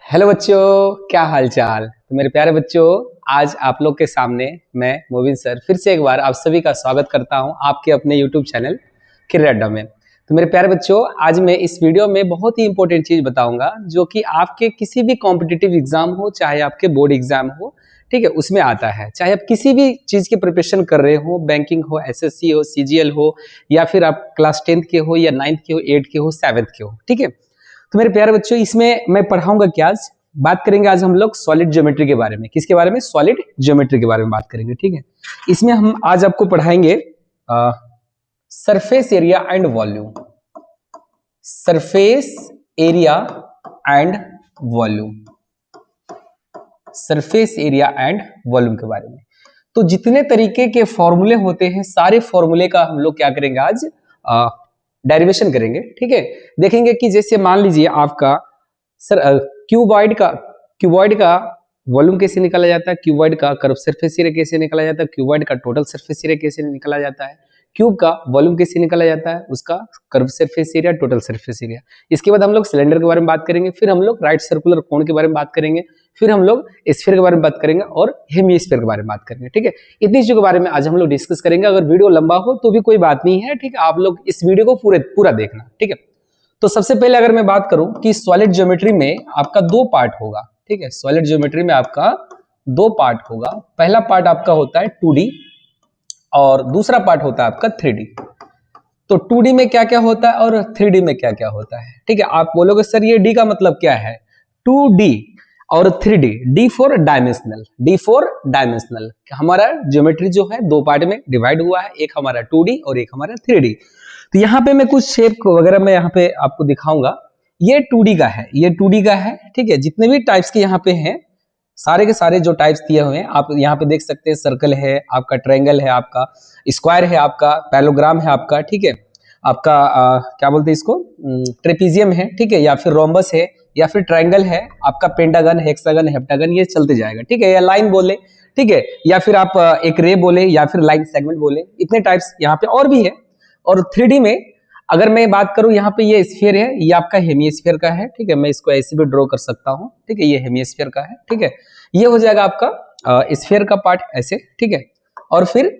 Hello बच्चों, क्या हाल चाल। तो मेरे प्यारे बच्चों, आज आप लोग के सामने मैं मोबिन सर फिर से एक बार आप सभी का स्वागत करता हूं आपके अपने यूट्यूब चैनल करियर अड्डा में। तो मेरे प्यारे बच्चों, आज मैं इस वीडियो में बहुत ही इंपॉर्टेंट चीज बताऊंगा जो कि आपके किसी भी कॉम्पिटिटिव एग्जाम हो, चाहे आपके बोर्ड एग्जाम हो, ठीक है, उसमें आता है। चाहे आप किसी भी चीज की प्रिपरेशन कर रहे हो, बैंकिंग हो, एसएससी हो, सीजीएल हो, या फिर आप क्लास 10th के हो या 9th के हो, 8th के हो, 7th के हो, ठीक है। तो मेरे प्यारे बच्चों, इसमें मैं पढ़ाऊंगा क्या, आज बात करेंगे आज हम लोग सॉलिड ज्योमेट्री के बारे में। किसके बारे में? सॉलिड ज्योमेट्री के बारे में बात करेंगे, ठीक है। इसमें हम आज आपको पढ़ाएंगे surface area and volume. Surface area and volume, surface area and volume के बारे में। तो जितने तरीके के फॉर्मूले होते हैं, सारे फॉर्मूले का हम लोग क्या करेंगे आज, डेरिवेशन करेंगे, ठीक है। देखेंगे कि जैसे मान लीजिए आपका सर क्यूबॉइड का वॉल्यूम कैसे निकाला जाता है, क्यूबॉइड का कर्व सरफेस एरिया कैसे निकाला जाता है, क्यूबॉइड का टोटल सरफेस एरिया कैसे निकाला जाता है, क्यूब का वॉल्यूम कैसे निकाला जाता है, उसका curve surface area, total surface area. इसके बाद हम लोग सिलेंडर के बारे में बात करेंगे, फिर हम लोग राइट सर्कुलर कोन के बारे में बात करेंगे, फिर हम लोग स्फीयर के बारे में बात करेंगे और हेमिस्फीयर के बारे में बात करेंगे, ठीक है। इतनी चीजों के बारे में आज हम लोग डिस्कस करेंगे। अगर वीडियो लंबा हो तो भी कोई बात नहीं है, ठीक है, आप लोग इस वीडियो को पूरा देखना, ठीक है। तो सबसे पहले अगर मैं बात करूं कि सॉलिड ज्योमेट्री में आपका दो पार्ट होगा, ठीक है। सॉलिड ज्योमेट्री में आपका दो पार्ट होगा। पहला पार्ट आपका होता है 2D और दूसरा पार्ट होता है आपका 3D। तो 2D में क्या क्या होता है और 3D में क्या क्या होता है, ठीक है। आप बोलोगे सर ये D का मतलब क्या है? 2D और 3D, D for dimensional, D for dimensional. हमारा ज्योमेट्री जो है दो पार्ट में डिवाइड हुआ है, एक हमारा 2D और एक हमारा 3D। तो यहाँ पे मैं कुछ शेप वगैरह मैं यहाँ पे आपको दिखाऊंगा। ये 2D का है, ये 2D का है, ठीक है। जितने भी टाइप्स के यहाँ पे हैं, सारे के सारे जो टाइप्स दिए हुए हैं आप यहाँ पे देख सकते हैं। सर्कल है आपका, ट्रायंगल है आपका, स्क्वायर है आपका, पैरेललोग्राम है आपका, ठीक है। आपका क्या बोलते हैं इसको, ट्रेपीजियम है, ठीक है, या फिर रोम्बस है, या फिर ट्रायंगल है आपका, पेंटागन, हेक्सागन, हेप्टागन, ये चलते जाएगा, ठीक है। या लाइन बोले, ठीक है, या फिर आप एक रे बोले, या फिर लाइन सेगमेंट बोले, इतने टाइप्स यहाँ पे और भी है। और 3D में अगर मैं बात करूं, यहाँ पे ये स्फीयर है, ये आपका हेमिस्फीयर का है, ठीक है। मैं इसको ऐसे भी ड्रॉ कर सकता हूं, ठीक है, ये हेमिस्फीयर का है, ठीक है। ये हो जाएगा आपका स्फीयर का पार्ट ऐसे, ठीक है। और फिर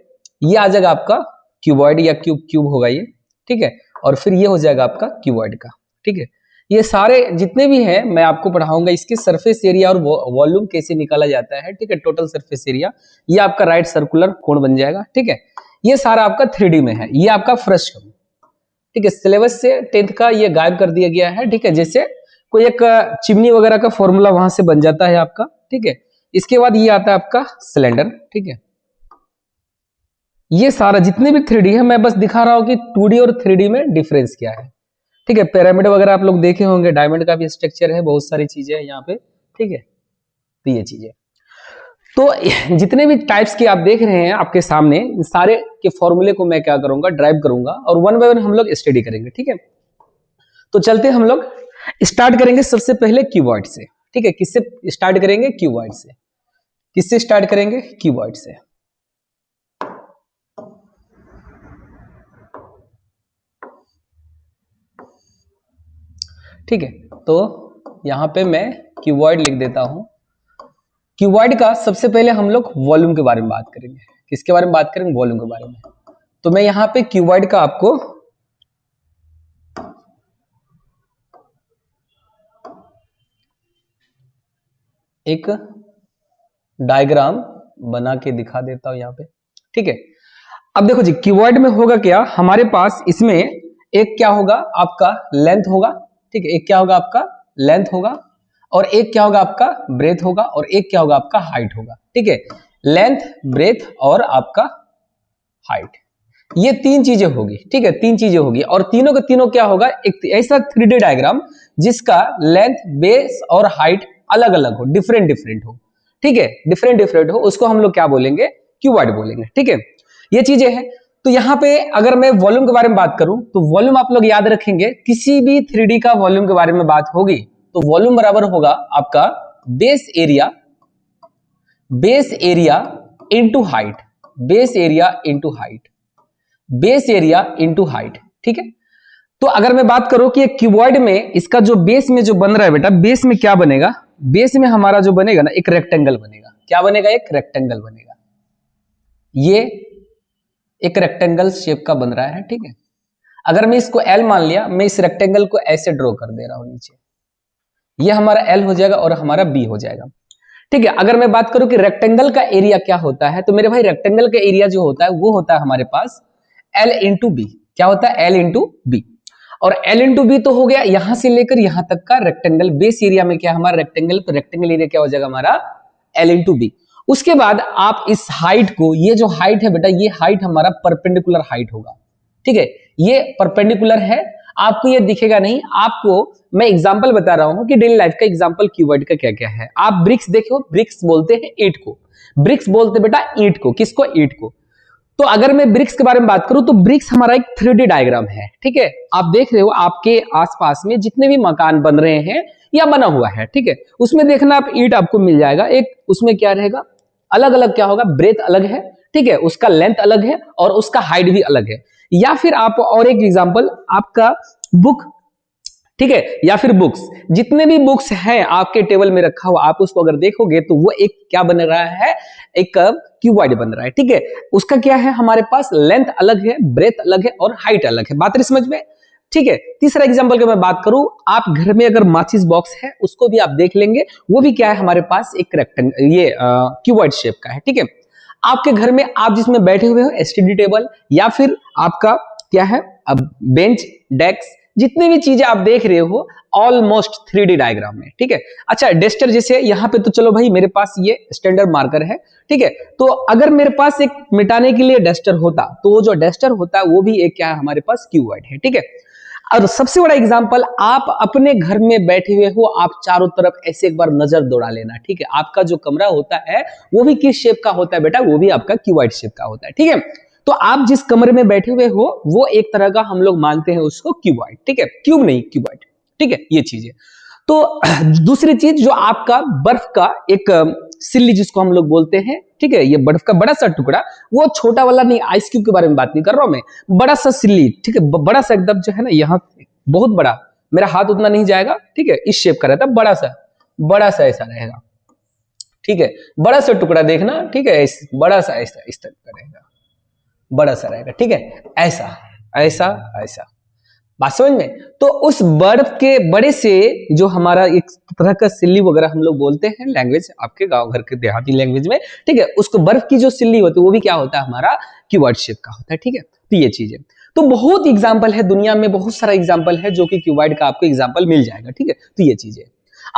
ये आ जाएगा आपका क्यूबॉइड या क्यूब होगा ये, ठीक है। और फिर ये हो जाएगा आपका क्यूबॉइड का, ठीक है। ये सारे जितने भी हैं मैं आपको पढ़ाऊंगा। इसके सरफेस एरिया और वॉल्यूम कैसे निकाला जाता है, ठीक है, टोटल सरफेस एरिया। ये आपका राइट सर्कुलर कोण बन जाएगा, ठीक है। ये सारा आपका 3D में है। ये आपका फ्रेश, ठीक है, सिलेबस से 10th का ये गायब कर दिया गया है, ठीक है। जैसे कोई एक चिमनी वगैरह का फॉर्मूला वहां से बन जाता है आपका, ठीक है। इसके बाद ये आता है आपका सिलेंडर, ठीक है। ये सारा जितने भी 3D है मैं बस दिखा रहा हूं कि 2D और 3D में डिफरेंस क्या है, ठीक है। पिरामिड वगैरह आप लोग देखे होंगे, डायमंड का भी स्ट्रक्चर है, बहुत सारी चीजें हैं यहाँ पे, ठीक है। तो ये चीजें, तो जितने भी टाइप्स के आप देख रहे हैं आपके सामने, सारे के फॉर्मूले को मैं क्या करूंगा, ड्राइव करूंगा और वन बाय वन हम लोग स्टडी करेंगे, ठीक है। तो चलते हम लोग स्टार्ट करेंगे सबसे पहले क्यूबॉइड से, ठीक है। किससे स्टार्ट करेंगे? क्यूबॉइड से। किससे स्टार्ट करेंगे? क्यूबॉइड से। ठीक है, तो यहां पे मैं क्यूबॉइड लिख देता हूं। क्यूबॉइड का सबसे पहले हम लोग वॉल्यूम के बारे में बात करेंगे। किसके बारे में बात करेंगे? वॉल्यूम के बारे में। तो मैं यहां पे क्यूबॉइड का आपको एक डायग्राम बना के दिखा देता हूं यहां पे, ठीक है। अब देखो जी, क्यूबॉइड में होगा क्या, हमारे पास इसमें एक क्या होगा आपका लेंथ होगा, ठीक है। एक क्या होगा आपका लेंथ होगा, और एक क्या होगा आपका ब्रेथ होगा, और एक क्या होगा आपका हाइट होगा, ठीक है। लेंथ, ब्रेथ और आपका हाइट, ये तीन चीजें होगी, ठीक है। तीन चीजें होगी और तीनों के तीनों क्या होगा, एक ऐसा 3D डायग्राम जिसका लेंथ, बेस और हाइट अलग अलग हो, डिफरेंट डिफरेंट हो, ठीक है। डिफरेंट डिफरेंट हो, उसको हम लोग क्या बोलेंगे? क्यूबॉइड बोलेंगे, ठीक है। ये चीजें हैं। तो यहां पे अगर मैं वॉल्यूम के बारे में बात करूं, तो वॉल्यूम आप लोग याद रखेंगे, किसी भी 3D का वॉल्यूम के बारे में बात होगी तो वॉल्यूम बराबर होगा आपका base area into height, base area into height, base area into height, ठीक है। तो अगर मैं बात करूं कि क्यूबॉइड में इसका जो बेस में जो बन रहा है बेटा, बेस में क्या बनेगा, बेस में हमारा जो बनेगा ना एक रेक्टेंगल बनेगा। क्या बनेगा? एक रेक्टेंगल बनेगा। ये एक रेक्टेंगल शेप का बन रहा है, ठीक है। अगर मैं इसको एल मान लिया, मैं इस रेक्टेंगल को ऐसे ड्रॉ कर दे रहा हूं नीचे, ये हमारा एल हो जाएगा और हमारा बी हो जाएगा, ठीक है। अगर मैं बात करूं कि रेक्टेंगल का एरिया क्या होता है, तो मेरे भाई रेक्टेंगल का एरिया जो होता है वो होता है हमारे पास एल इंटू बी। क्या होता है? L into B. और एल इंटू बी तो हो गया यहां से लेकर यहां तक का रेक्टेंगल। बेस एरिया में क्या हमारा रेक्टेंगल, तो रेक्टेंगल एरिया क्या हो जाएगा हमारा? L into B. उसके बाद आप इस हाइट को, ये जो हाइट है बेटा, ये हाइट हमारा परपेंडिकुलर हाइट होगा, ठीक है। ये परपेंडिकुलर है, आपको ये दिखेगा नहीं। आपको मैं एग्जांपल बता रहा हूं कि डेली लाइफ का एग्जांपल कीवर्ड का क्या क्या है। आप ब्रिक्स देखो, ब्रिक्स बोलते हैं ईंट को, ब्रिक्स बोलते बेटा ईंट को। किसको? ईंट को। तो अगर मैं ब्रिक्स के बारे में बात करूं तो ब्रिक्स हमारा एक 3D डायग्राम है, ठीक है। आप देख रहे हो आपके आसपास में जितने भी मकान बन रहे हैं या बना हुआ है, ठीक है, उसमें देखना आप ईंट आपको मिल जाएगा। एक उसमें क्या रहेगा, अलग अलग क्या होगा, ब्रेथ अलग है, ठीक है, उसका लेंथ अलग है और उसका हाइट भी अलग है। या फिर आप और एक एग्जांपल, आपका बुक, ठीक है, या फिर बुक्स, जितने भी बुक्स हैं आपके टेबल में रखा हुआ, आप उसको अगर देखोगे तो वो एक क्या बन रहा है, एक क्यूबॉइड बन रहा है, ठीक है। उसका क्या है, हमारे पास लेंथ अलग है, ब्रेथ अलग है और हाइट अलग है। बात समझ में? ठीक है। तीसरा एग्जांपल की मैं बात करूं, आप घर में अगर माचिस बॉक्स है उसको भी आप देख लेंगे, वो भी क्या है हमारे पास एक रेक्टेंगल, ये क्यूबॉइड शेप का है, ठीक है। आपके घर में आप जिसमें बैठे हुए हो, एसटीडी टेबल या फिर आपका क्या है, अब बेंच, डेस्क, जितनी भी चीजें आप देख रहे हो ऑलमोस्ट 3D डायग्राम में, ठीक है। अच्छा, डेस्टर जैसे यहाँ पे तो चलो भाई मेरे पास ये स्टैंडर्ड मार्कर है, ठीक है। तो अगर मेरे पास एक मिटाने के लिए डस्टर होता तो वो जो डस्टर होता है वो भी एक क्या है हमारे पास, क्यूबॉइड है, ठीक है। और सबसे बड़ा एग्जांपल, आप अपने घर में बैठे हुए हो, आप चारों तरफ ऐसे एक बार नजर दौड़ा लेना, ठीक है। आपका जो कमरा होता है वो भी किस शेप का होता है बेटा, वो भी आपका क्यूबॉइड शेप का होता है, ठीक है। तो आप जिस कमरे में बैठे हुए हो वो एक तरह का हम लोग मानते हैं उसको क्यूबॉइड, ठीक है, क्यूब नहीं क्यूबॉइड, ठीक है, ये चीजें। तो दूसरी चीज जो आपका बर्फ का एक सिल्ली जिसको हम लोग बोलते हैं, ठीक है, ये बर्फ का बड़ा सा टुकड़ा, वो छोटा वाला नहीं, आइस क्यूब के बारे में बात नहीं कर रहा हूं मैं, बड़ा सा सिल्ली, ठीक है, बड़ा सा एकदम जो है ना, यहाँ बहुत बड़ा, मेरा हाथ उतना नहीं जाएगा, ठीक है, इस शेप का रहता है, बड़ा सा ऐसा रहेगा, ठीक है, बड़ा सा टुकड़ा देखना, ठीक है, बड़ा सा ऐसा इस टाइप का रहेगा, बड़ा सा रहेगा, ठीक है, ऐसा ऐसा ऐसा। बात समझ में? तो उस बर्फ के बड़े से जो हमारा एक तरह का सिल्ली वगैरह हम लोग बोलते हैं, लैंग्वेज आपके गांव घर के देहाती लैंग्वेज में, ठीक है, उसको बर्फ की जो सिल्ली होती है वो भी क्या होता है हमारा, क्यूबॉइड शेप का होता है, ठीक है। तो ये चीज है। तो बहुत एग्जाम्पल है दुनिया में, बहुत सारा एग्जाम्पल है जो कि क्यूबॉइड का आपको एग्जाम्पल मिल जाएगा, ठीक है। तो ये चीज है।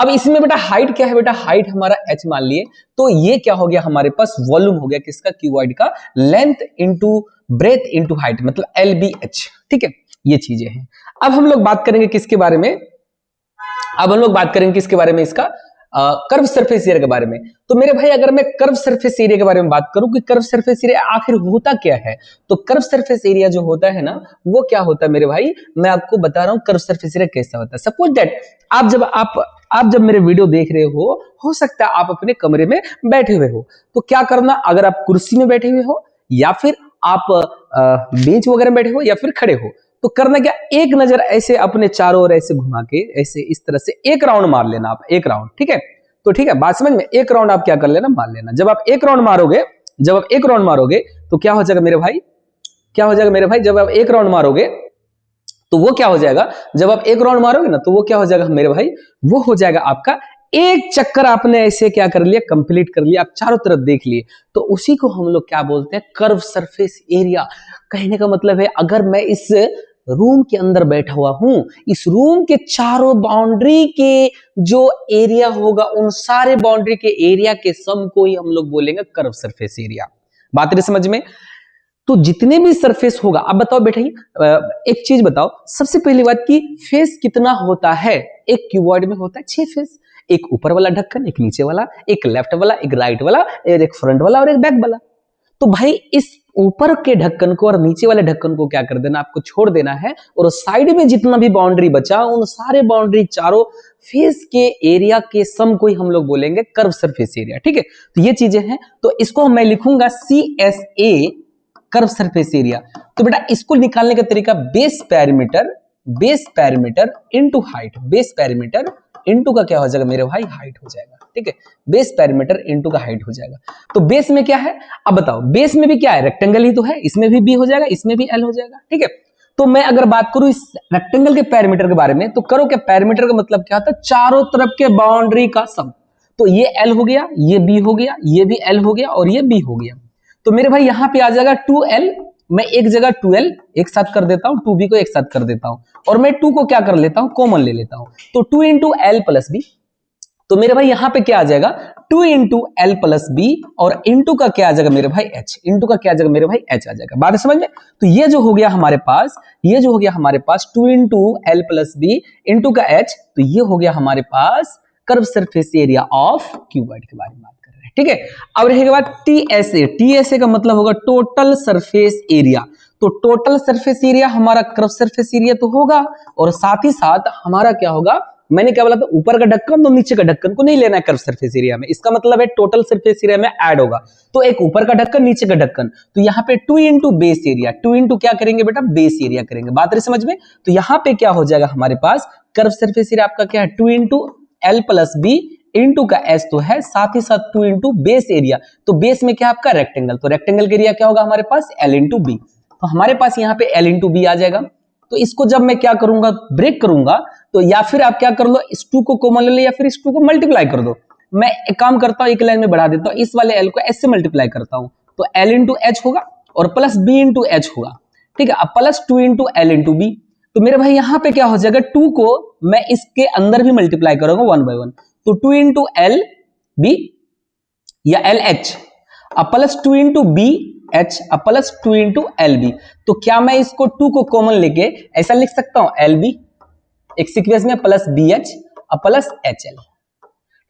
अब इसमें बेटा हाइट क्या है, बेटा हाइट हमारा h मान लिए, तो ये क्या हो गया हमारे पास, वॉल्यूम हो गया किसका, क्यूबॉइड का, length into breadth into height, मतलब LBH, ठीक है, ये चीजें हैं। अब हम लोग बात करेंगे किसके बारे में, अब हम लोग बात करेंगे किसके बारे में, इसका कर्व सरफेस एरिया के बारे में। तो मेरे भाई अगर मैं कर्व सरफेस एरिया के बारे में बात करूं कि कर्व सरफेस एरिया आखिर होता क्या है, तो कर्व सरफेस एरिया जो होता है ना, वो क्या होता है मेरे भाई, मैं आपको बता रहा हूं कर्व सरफेस एरिया कैसा होता है। सपोज दैट आप जब मेरे वीडियो देख रहे हो सकता है आप अपने कमरे में बैठे हुए हो, तो क्या करना, अगर आप कुर्सी में बैठे हुए हो या फिर आप बेंच वगैरह में बैठे हो या फिर खड़े हो, तो करना क्या, एक नजर ऐसे अपने चारों ओर ऐसे घुमा के ऐसे इस तरह से एक राउंड मार लेना आप, एक राउंड, ठीक है। तो ठीक है, बात समझ में, एक राउंड आप क्या कर लेना, मार लेना। जब आप एक राउंड मारोगे तो क्या हो जाएगा मेरे भाई, क्या हो जाएगा मेरे भाई, जब आप एक राउंड मारोगे तो वो क्या हो जाएगा, जब आप एक राउंड मारोगे ना तो वो क्या हो जाएगा मेरे भाई, वो हो जाएगा आपका एक चक्कर आपने ऐसे क्या कर लिया, कंप्लीट कर लिया, आप चारों तरफ देख लिए, तो उसी को हम लोग क्या बोलते हैं, कर्व सरफेस एरिया। कहने का मतलब है अगर मैं इस रूम के अंदर बैठा हुआ हूं, इस रूम के चारों बाउंड्री के जो एरिया होगा, उन सारे बाउंड्री के एरिया के सम को ही हम लोग बोलेंगे कर्व सरफेस एरिया। बात है समझ में? तो जितने भी सरफेस होगा, अब बताओ बेटा एक चीज बताओ, सबसे पहली बात की फेस कितना होता है, एक क्यूबॉइड में होता है 6 फेस, एक ऊपर वाला ढक्कन, एक नीचे वाला, एक लेफ्ट वाला, एक राइट वाला, एक फ्रंट वाला और एक बैक वाला। तो भाई इस ऊपर के ढक्कन को और नीचे वाले ढक्कन को क्या कर देना, आपको छोड़ देना है, और साइड में जितना भी बाउंड्री बचा उन सारे बाउंड्री चारों फेस के एरिया के सम को ही हम लोग बोलेंगे कर्व सरफेस एरिया, ठीक है। तो ये चीजें हैं, तो इसको मैं लिखूंगा CSA, कर्व सरफेस एरिया। तो बेटा इसको निकालने का तरीका, base parameter into height, base parameter into का क्या हो जाएगा मेरे भाई, हाइट हो जाएगा। ठीक है, बेस पैरामीटर इनटू का हाइट हो जाएगा। तो बेस में क्या है, अब बताओ, बेस में भी क्या है, रेक्टेंगल ही तो है, इसमें भी बी हो जाएगा, इसमें भी एल हो जाएगा। ठीक है, तो मैं अगर बात करूं इस रेक्टेंगल के पैरामीटर के बारे में, तो करो क्या, पैरामीटर का मतलब क्या होता है, चारों तरफ के बाउंड्री का सम। तो ये एल हो गया, ये बी हो गया, ये भी एल हो गया और ये बी हो गया। तो मेरे भाई यहां पे आ जाएगा 2l, मैं एक जगह 2l एक साथ कर देता हूं, 2b को एक साथ कर देता हूं, और मैं 2 को क्या कर लेता हूं, कॉमन ले लेता हूं। तो 2 इंटू एल प्लस बी, तो मेरे भाई यहां पे क्या आ जाएगा, 2 इंटू एल प्लस बी, और इंटू का क्या आ जाएगा मेरे भाई एच, इंटू का क्या आ जाएगा मेरे भाई एच आ जाएगा। बात समझ में? तो ये जो हो गया हमारे पास, ये जो हो गया हमारे पास 2 into L plus B into का एच, तो ये हो गया हमारे पास curve surface area of cuboid के बारे में बात कर रहे हैं। ठीक है, अब रहेगा बात टीएसए। टीएसए का मतलब होगा टोटल सरफेस एरिया। तो टोटल सरफेस एरिया हमारा कर्व सरफेस एरिया तो होगा, और साथ ही साथ हमारा क्या होगा, मैंने क्या बोला था, ऊपर का ढक्कन तो नीचे का ढक्कन को नहीं लेना है कर्व सरफेस एरिया में, इसका मतलब है टोटल सरफेस एरिया में ऐड होगा। तो एक ऊपर का ढक्कन, नीचे का ढक्कन, तो यहाँ पे 2 इंटू बेस एरिया, 2 इंटू क्या करेंगे बेटा, बेस एरिया करेंगे। बात रही समझ में? तो यहाँ पे क्या हो जाएगा हमारे पास, कर्व सरफेस एरिया आपका क्या है, 2 into L plus B into का एस तो है, साथ ही साथ 2 इंटू बेस एरिया। तो बेस में क्या आपका रेक्टेंगल, तो रेक्टेंगल का एरिया क्या होगा हमारे पास, एल इंटू बी। तो हमारे पास यहाँ पे एल इंटू बी आ जाएगा। तो इसको जब मैं क्या करूंगा, ब्रेक करूंगा, तो या फिर आप क्या कर लो, इस 2 को कॉमन ले लो, या फिर इस 2 को मल्टीप्लाई कर दो। मैं एक काम करता हूं, एक लाइन में बढ़ा देता हूं, इस वाले एल को एस से मल्टीप्लाई करता हूं, तो एल इंटू एच होगा और प्लस बी इंटू एच होगा। ठीक है, अब plus 2 into L into B. तो मेरे भाई यहां पे क्या हो जाएगा, 2 को मैं इसके अंदर भी मल्टीप्लाई करूंगा 1 बाय 1, तो 2 इंटू एल बी या एल एच, अब प्लस 2 इंटू बी एच, अब प्लस 2 इंटू एल बी। तो क्या मैं इसको 2 को कॉमन लेके ऐसा लिख सकता हूं, एल बी एक सीक्वेंस में प्लस बी एच अब प्लस एच एल।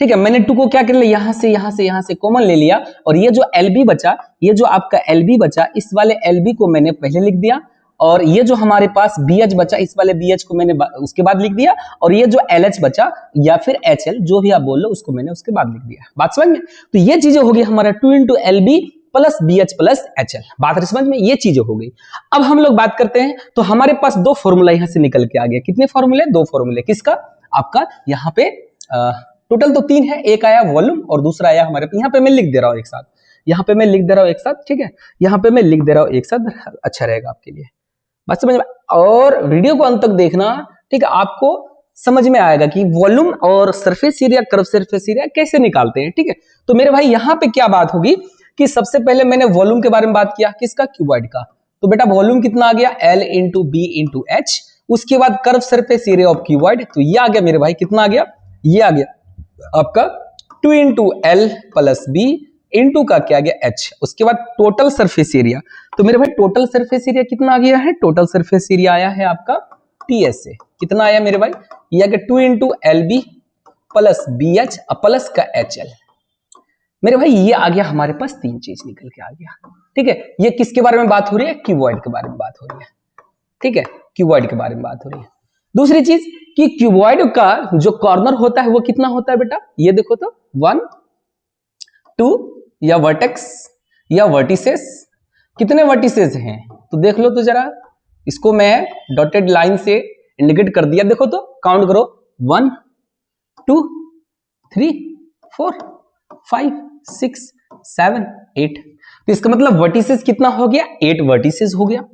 ठीक है, मैंने 2 को क्या कर लिया, यहां से कॉमन ले लिया, और ये जो एल बी बचा, ये जो आपका एल बी बचा, इस वाले एल बी को मैंने पहले लिख दिया, और ये जो हमारे पास बी एच बचा, इस वाले बी एच को मैंने उसके बाद लिख दिया, और ये जो एल एच बचा या फिर एच एल जो भी आप बोल लो, उसको मैंने उसके बाद लिख दिया। बात समझ में? तो ये चीजें होगी हमारा 2 into L B plus B H plus H L. बात समझ में? ये चीजें हो गई। अब हम लोग बात करते हैं, तो हमारे पास 2 फॉर्मूला यहां से निकल के आ गया। कितने फॉर्मूले? 2 फॉर्मूले। किसका? आपका यहाँ पे टोटल तो 3 है, एक आया वॉल्यूम और दूसरा आया हमारे, यहाँ पे मैं लिख दे रहा हूँ एक साथ, यहाँ पे मैं लिख दे रहा हूँ एक साथ। ठीक है, यहाँ पे मैं लिख दे रहा हूँ एक साथ, अच्छा रहेगा आपके लिए। बात समझ में? और वीडियो को अंत तक देखना। ठीक है, आपको समझ में आएगा कि वॉल्यूम और surface area, curve surface area कैसे निकालते हैं। ठीक है, तो मेरे भाई यहाँ पे क्या बात होगी कि सबसे पहले मैंने वॉल्यूम के बारे में बात किया, किसका? क्यूबॉइड का। तो बेटा वॉल्यूम कितना आ गया, L into B into H. उसके बाद curve surface area of cuboid, तो ये आ गया मेरे भाई, कितना आ गया, ये आ गया आपका 2 into L plus B into का क्या गया एच। उसके बाद टोटल सरफेस एरिया, तो मेरे भाई टोटल सरफेस एरिया कितना आ गया है, टोटल सरफेस एरिया आया है आपका टीएसए। कितना आया मेरे भाई, ये आ गया 2 into L B plus B H plus का एच एल। मेरे भाई ये आ गया हमारे पास, 3 चीज निकल के आ गया। ठीक है, ये किसके बारे में बात हो रही है, क्यूबॉइड के बारे में बात हो रही है। ठीक है, क्यूबॉइड के बारे में बात हो रही है। दूसरी चीज कि क्यूबॉइड का जो कॉर्नर होता है वो कितना होता है बेटा, ये देखो तो 1 2 या वर्टेक्स या वर्टिसेस, कितने वर्टिसेस हैं तो देख लो तो जरा, इसको मैं डॉटेड लाइन से इंडिकेट कर दिया, देखो तो काउंट करो 1 2 3 4 5 6 7 8। तो इसका मतलब वर्टिसेस कितना हो गया, 8 वर्टिसेस हो गया,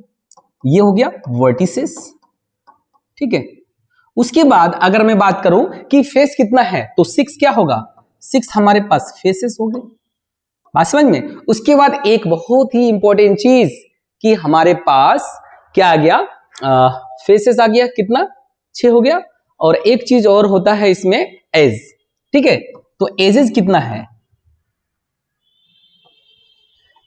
ये हो गया वर्टिसेस। ठीक है, उसके बाद अगर मैं बात करूं कि फेस कितना है, तो 6 क्या होगा, 6 हमारे पास फेसेस हो गए। बात समझ में? उसके बाद एक बहुत ही इंपॉर्टेंट चीज कि हमारे पास क्या आ गया, फेसेस आ गया, कितना 6 हो गया, और एक चीज और होता है इसमें, एज। ठीक है, तो एजेस कितना है,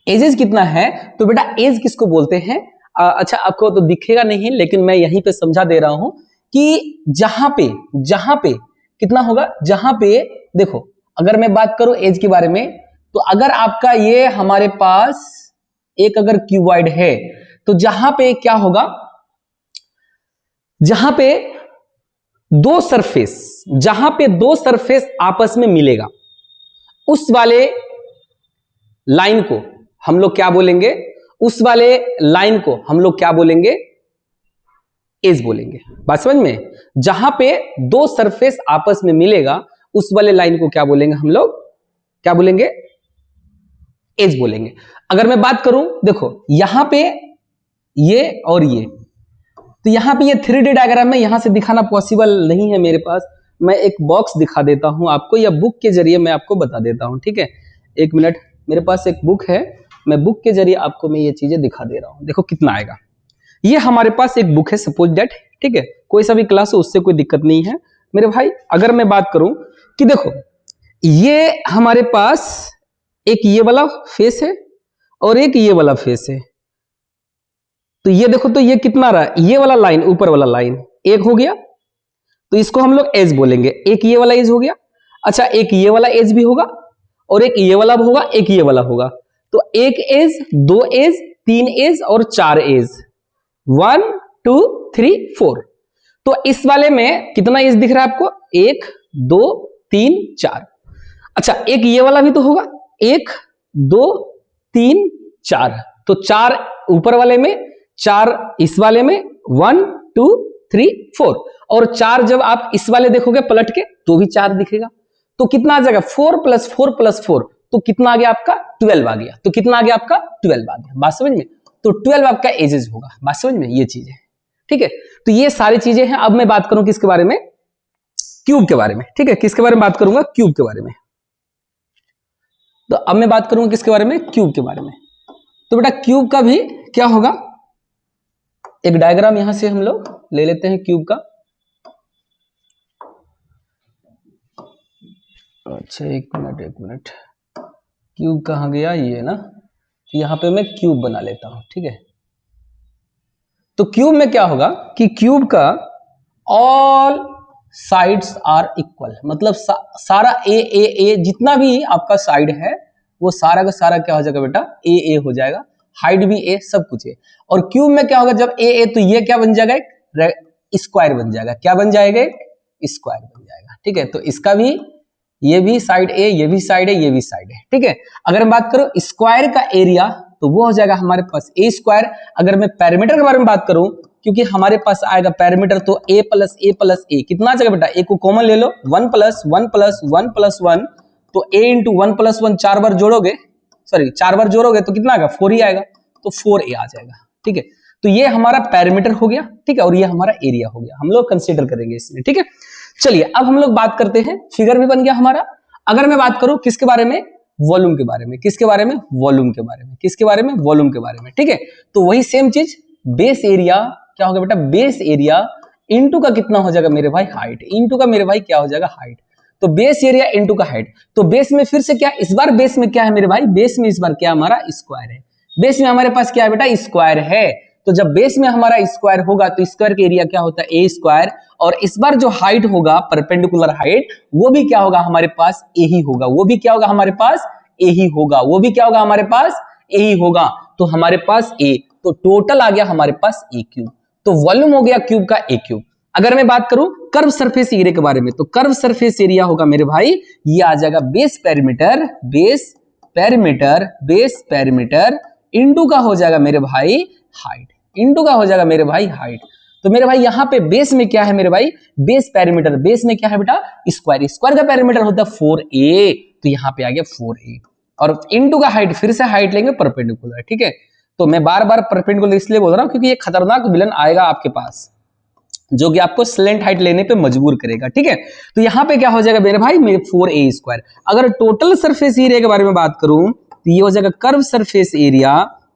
एजेस कितना है, तो बेटा एज किसको बोलते हैं, अच्छा आपको तो दिखेगा नहीं लेकिन मैं यहीं पे समझा दे रहा हूं कि जहां पे कितना होगा, जहां पे देखो, अगर मैं बात करूं एज के बारे में, तो अगर आपका ये हमारे पास एक अगर क्यूबॉइड है, तो जहां पे क्या होगा, जहां पे दो सरफेस आपस में मिलेगा, उस वाले लाइन को हम लोग क्या बोलेंगे, उस वाले लाइन को हम लोग क्या बोलेंगे, एज बोलेंगे। बात समझ में? जहां पे दो सरफेस आपस में मिलेगा उस वाले लाइन को क्या बोलेंगे हम लोग? क्या बोलेंगे? एज बोलेंगे। अगर मैं बात करूं, देखो यहां पे ये और ये, तो यहां पे ये 3D डायग्राम में यहां से दिखाना पॉसिबल नहीं है मेरे पास। मैं एक बॉक्स दिखा देता हूं आपको, या बुक के जरिए मैं आपको बता देता हूं, ठीक है? एक मिनट, मेरे पास एक बुक है, मैं बुक के जरिए आपको मैं ये चीजें दिखा दे रहा हूं। देखो कितना आएगा। ये हमारे पास एक बुक है, सपोज दैट, ठीक है? कोई सा भी क्लास हो, उससे कोई दिक्कत नहीं है मेरे भाई। अगर मैं बात करूं कि देखो ये हमारे पास एक ये वाला फेस है और एक ये वाला फेस है, तो ये देखो, तो ये कितना रहा? ये वाला लाइन, ऊपर वाला लाइन एक हो गया, तो इसको हम लोग एज बोलेंगे। एक ये वाला एज हो गया। अच्छा, एक ये वाला एज भी होगा और एक ये वाला होगा, एक ये वाला होगा। तो एक एज, दो एज, तीन एज और चार एज, 1 2 3 4। तो इस वाले में कितना एज दिख रहा है आपको? 1 2 3 4। अच्छा, एक ये वाला भी तो होगा, 1 2 3 4। तो 4 ऊपर वाले में, 4 इस वाले में, 1 2 3 4। और 4 जब आप इस वाले देखोगे पलट के तो भी 4 दिखेगा। तो कितना आ जाएगा? 4 + 4 + 4, तो कितना आ गया आपका? 12 आ गया। तो कितना आ गया आपका? 12 आ गया। बात समझ में? तो 12 आपका एजेस होगा। बात समझ में? ये चीजें, ठीक है? तो ये सारी चीजें हैं। अब मैं बात करूं किसके बारे में? क्यूब के बारे में, ठीक है? किसके बारे में बात करूंगा? क्यूब के बारे में। तो अब मैं बात करूंगा किसके बारे में? क्यूब के बारे में। तो बेटा क्यूब का भी क्या होगा? एक डायग्राम यहां से हम लोग ले लेते हैं क्यूब का। अच्छा, एक मिनट, क्यूब कहां गया? ये ना, यहां पे मैं क्यूब बना लेता हूं, ठीक है? तो क्यूब में क्या होगा कि क्यूब का ऑल साइड्स आर इक्वल, मतलब सारा ए जितना भी आपका साइड है वो सारा का सारा क्या हो जाएगा बेटा? ए हो जाएगा। हाइट भी ए, सब कुछ है। और क्यूब में क्या होगा जब ए तो ये क्या बन जाएगा? एक स्क्वायर बन जाएगा। क्या बन जाएगा? एक स्क्वायर बन जाएगा, ठीक है? तो इसका भी, ये भी साइड ए, ये भी साइड है, ये भी साइड है, ठीक है? अगर मैं बात करूं स्क्वायर का एरिया, तो वो हो जाएगा हमारे पास ए स्क्वायर। अगर मैं पैरामीटर के बारे में बात करूं, क्योंकि हमारे पास आएगा पैरामीटर, तो a + a + a कितना आ जाएगा बेटा? a को कॉमन ले लो, 1 + 1 + 1 + 1, तो a × 1 + 1 4 बार जोड़ोगे, सॉरी 4 बार जोड़ोगे तो कितना आएगा? 4 ही आएगा। तो 4a आ जाएगा, ठीक है? तो ये हमारा पैरामीटर हो गया, ठीक है? और ये हमारा एरिया हो गया, हम लोग कंसीडर करेंगे इसमें, ठीक है? चलिए अब हम लोग बात करते हैं, फिगर भी बन गया हमारा। अगर मैं बात करूं किसके बारे में? वॉल्यूम के बारे में। किसके बारे में? वॉल्यूम के बारे में। किसके बारे में? वॉल्यूम के बारे में, ठीक है? तो वही सेम चीज, बेस एरिया क्या होगा बेटा? बेस एरिया इनटू का कितना हो जाएगा मेरे भाई? हाइट। इनटू का मेरे भाई क्या हो जाएगा? हाइट। तो बेस एरिया इनटू का हाइट। तो बेस में फिर से क्या, इस बार बेस में क्या है मेरे भाई? बेस में इस बार क्या हमारा? स्क्वायर है। बेस में हमारे पास क्या है बेटा? स्क्वायर है। तो जब बेस में हमारा स्क्वायर होगा तो स्क्वायर का एरिया क्या होता है? ए स्क्वायर। और इस बार जो हाइट होगा, परपेंडिकुलर हाइट, वो भी क्या होगा हमारे पास? ए ही होगा। वो भी क्या होगा हमारे पास? ए ही होगा। वो भी क्या होगा हमारे पास? ए ही होगा। तो हमारे पास ए, तो टोटल आ गया हमारे पास ए क्यूब। तो वॉल्यूम हो गया क्यूब का ए क्यूब। अगर मैं बात करूं कर्व सरफेस एरिया के बारे में, तो कर्व सरफेस एरिया होगा मेरे भाई, ये आ जाएगा base perimeter, base perimeter, base perimeter into का हो जाएगा मेरे भाई हाइट। इनटू का हो जाएगा मेरे भाई हाइट। तो मेरे भाई यहां पे बेस में क्या है मेरे भाई? Base perimeter. बेस में क्या है बेटा? स्क्वायर। स्क्वायर का पेरीमीटर होता है 4a, तो यहां पे आ गया 4a। और इनटू का हाइट, फिर से हाइट लेंगे परपेंडिकुलर, ठीक है? तो मैं बार बार परपेंडिकुलर इसलिए बोल रहा हूं क्योंकि ये खतरनाक विलन आएगा आपके पास, जो कि आपको स्लेंट हाइट लेने पे मजबूर करेगा, ठीक है? तो यहां पे क्या हो जाएगा मेरे भाई? मेरे 4a स्क्वायर। अगर टोटल सरफेस एरिया के बारे में बात करूं तो ये हो जाएगा कर्व सरफेस एरिया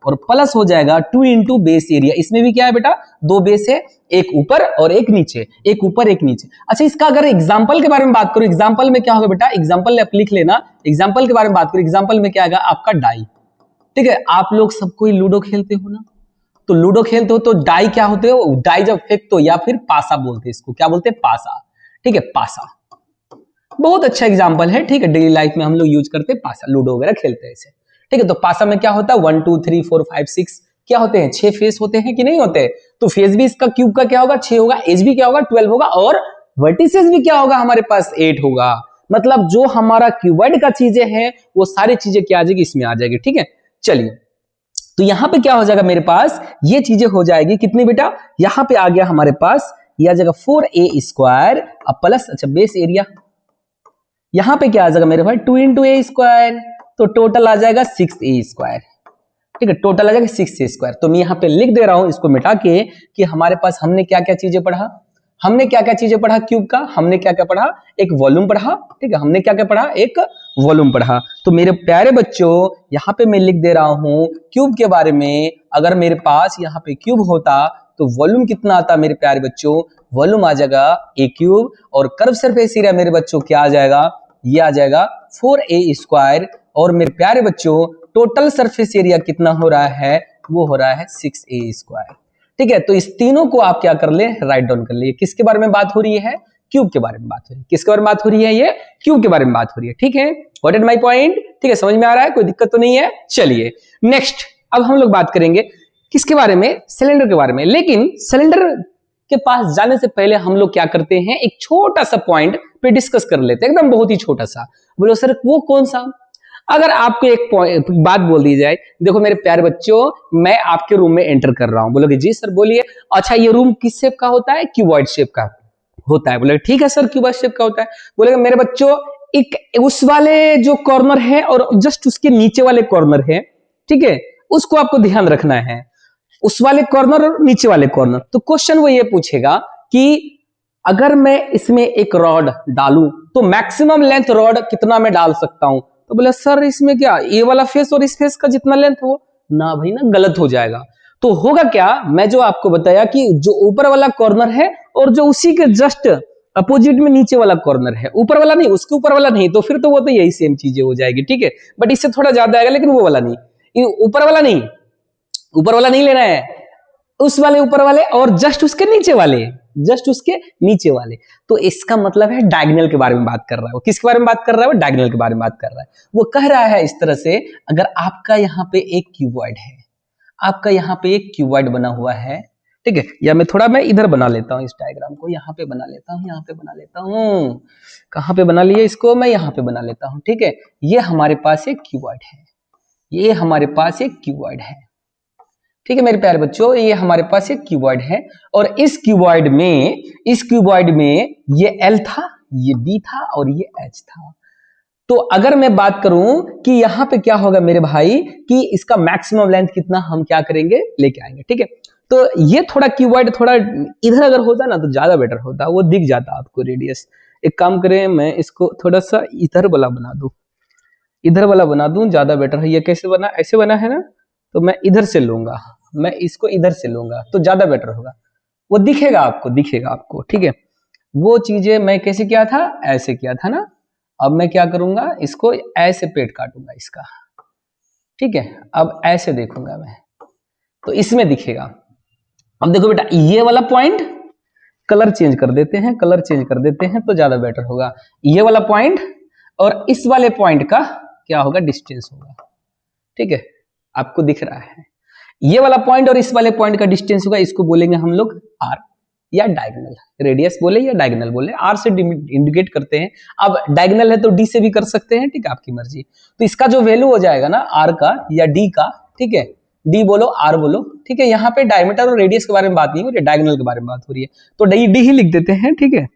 और प्लस हो जाएगा 2 × बेस एरिया। इसमें भी क्या है बेटा? दो बेस है, एक ऊपर और एक नीचे, एक ऊपर एक नीचे। अच्छा, इसका अगर एग्जांपल के बारे में बात करूं, एग्जांपल में क्या होगा बेटा? एग्जांपल आप लिख लेना। एग्जांपल के बारे में बात करूं, एग्जांपल में क्या आएगा? आपका डाई, ठीक है? आप लोग सब कोई लूडो खेलते हो ना, तो लूडो खेलते हो तो डाई क्या होते हो? डाई जब फेंकते हो, या फिर पासा बोलते हैं इसको, क्या बोलते हैं? पासा, ठीक है? पासा बहुत अच्छा एग्जांपल है, ठीक है? डेली लाइफ में हम लोग यूज करते हैं पासा, लूडो वगैरह खेलते हैं इसे, ठीक है? तो पासा में क्या होता है? 1 2 3 4 5 6 क्या होते हैं? 6 फेस होते हैं कि नहीं होते? तो फेस भी इसका क्यूब का क्या होगा? 6 होगा। एज भी क्या होगा? 12 होगा। और वर्टिसेस भी क्या होगा हमारे पास? 8 होगा। मतलब जो हमारा क्यूबॉइड का चीजें हैं वो सारी चीजें क्या आ जाएगी? इसमें आ जाएगी, ठीक है? चलिए तो यहां पे क्या हो जाएगा मेरे पास, ये चीजें हो जाएगी कितनी बेटा, यहां पे आ गया हमारे पास, ये आ जाएगा 4a² अब प्लस, अच्छा बेस एरिया, यहां पे क्या आ जाएगा मेरे भाई 2 इंटू ए स्क्वायर, तो टोटल आ जाएगा 6a²। ठीक है, टोटल आ जाएगा 6a²। तो मैं यहाँ पे लिख दे रहा हूं इसको मिटा के कि हमारे पास हमने क्या क्या चीजें पढ़ा, हमने क्या क्या चीजें पढ़ा क्यूब का, हमने क्या क्या पढ़ा, एक वॉल्यूम पढ़ा। ठीक है, हमने क्या क्या पढ़ा, एक वॉल्यूम पढ़ा। तो मेरे प्यारे बच्चों यहाँ पे मैं लिख दे रहा हूं क्यूब के बारे में, अगर मेरे पास यहाँ पे क्यूब होता तो वॉल्यूम कितना आता मेरे प्यारे बच्चों, वॉल्यूम आ जाएगा a³ और कर्व सरफेस एरिया मेरे बच्चों क्या आ जाएगा, ये आ जाएगा 4a²। और मेरे प्यारे बच्चों टोटल सरफेस एरिया कितना हो रहा है, वो हो रहा है 6a²। ठीक है, तो इस तीनों को आप क्या कर ले, राइट डाउन कर लिए। किसके बारे में बात हो रही है, क्यूब के बारे में बात हो रही है। किसके बारे में बात हो रही है, ये क्यूब के बारे में बात हो रही है। ठीक है, व्हाट इज माय पॉइंट, ठीक है, समझ में आ रहा है, कोई दिक्कत तो नहीं है। चलिए नेक्स्ट, अब हम लोग बात करेंगे किसके बारे में, सिलेंडर के बारे में। लेकिन सिलेंडर के पास जाने से पहले हम लोग क्या करते हैं, एक छोटा सा पॉइंट पे डिस्कस कर लेते हैं, एकदम बहुत ही छोटा सा। बोलो सर वो कौन सा, अगर आपको एक बात बोल दी जाए, देखो मेरे प्यारे बच्चों मैं आपके रूम में एंटर कर रहा हूं, बोलोगे जी सर बोलिए, अच्छा ये रूम किस शेप का होता है, क्यूबॉइड शेप का होता है। बोले ठीक है सर क्यूबॉइड शेप का होता है। बोलेगा मेरे बच्चों एक उस वाले जो कॉर्नर है और जस्ट उसके नीचे वाले कॉर्नर है, ठीक है, उसको आपको ध्यान रखना है, उस वाले कॉर्नर और नीचे वाले कॉर्नर। तो क्वेश्चन वो ये पूछेगा कि अगर मैं इसमें एक रॉड डालूं तो मैक्सिमम लेंथ रॉड कितना मैं डाल सकता हूं। तो बोले सर इसमें क्या ये वाला फेस और इस फेस का जितना लेंथ हो ना, भाई ना गलत हो जाएगा। तो होगा क्या, मैं जो आपको बताया कि जो ऊपर वाला कॉर्नर है और जो उसी के जस्ट अपोजिट में नीचे वाला कॉर्नर है, ऊपर वाला नहीं उसके ऊपर वाला नहीं, तो फिर तो वो तो यही सेम चीजें हो जाएगी। ठीक है, बट इससे थोड़ा ज्यादा आएगा, लेकिन वो वाला नहीं, ऊपर वाला नहीं, ऊपर वाला नहीं लेना है, उस वाले ऊपर वाले और जस्ट उसके नीचे वाले, जस्ट उसके नीचे वाले। तो इसका मतलब है डायगोनल के बारे में बात कर रहा है वो। किसके बारे में बात कर रहा है वो, डायगोनल के बारे में बात कर रहा है। वो कह रहा है इस तरह से, अगर आपका यहाँ पे एक क्यूबॉइड है, आपका यहाँ पे एक क्यूबॉइड बना हुआ है, ठीक है, या मैं इधर बना लेता हूँ इस डायग्राम को, यहाँ पे बना लेता हूँ, यहाँ पे बना लेता हूँ, कहाँ पे बना लिया इसको, मैं यहाँ पे बना लेता हूँ। ठीक है, ये हमारे पास एक क्यूबॉइड है, ये हमारे पास एक क्यूबॉइड है। ठीक है मेरे प्यारे बच्चों, ये हमारे पास एक क्यूबॉइड है और इस क्यूबॉइड में ये L था, ये B था और ये H था। तो अगर मैं बात करूं कि यहां पे क्या होगा मेरे भाई कि इसका मैक्सिमम लेंथ कितना हम क्या करेंगे, लेके आएंगे। ठीक है, तो ये थोड़ा क्यूबॉइड थोड़ा इधर अगर होता ना तो ज्यादा बेटर होता, वो दिख जाता आपको रेडियस। एक काम करें, मैं इसको थोड़ा सा इधर वाला बना दूं, इधर वाला बना दूं, ज्यादा बेटर है। ये कैसे बना, ऐसे बना है ना, तो मैं इधर से लूंगा, मैं इसको इधर से लूंगा तो ज्यादा बेटर होगा, वो दिखेगा आपको, दिखेगा आपको। ठीक है, वो चीजें मैं कैसे किया था, ऐसे किया था ना, अब मैं क्या करूंगा, इसको ऐसे पेट काटूंगा इसका। ठीक है, अब ऐसे देखूंगा मैं, तो इसमें दिखेगा। अब देखो बेटा ये वाला पॉइंट, कलर चेंज कर देते हैं, कलर चेंज कर देते हैं तो ज्यादा बेटर होगा। ये वाला पॉइंट और इस वाले पॉइंट का क्या होगा, डिस्टेंस होगा। ठीक है, आपको दिख रहा है, ये वाला पॉइंट और इस वाले पॉइंट का डिस्टेंस होगा, इसको बोलेंगे हम लोग आर या डायगोनल, रेडियस बोले या डायगोनल बोले, आर से इंडिकेट करते हैं। अब डायगोनल है तो डी से भी कर सकते हैं, ठीक है, आपकी मर्जी। तो इसका जो वैल्यू हो जाएगा ना आर का या डी का, ठीक है, डी बोलो आर बोलो, ठीक है, यहाँ पे डायमीटर और रेडियस के बारे में बात नहीं हो रही है, डायगोनल के बारे में बात हो रही है, तो डी ही लिख देते हैं। ठीक है,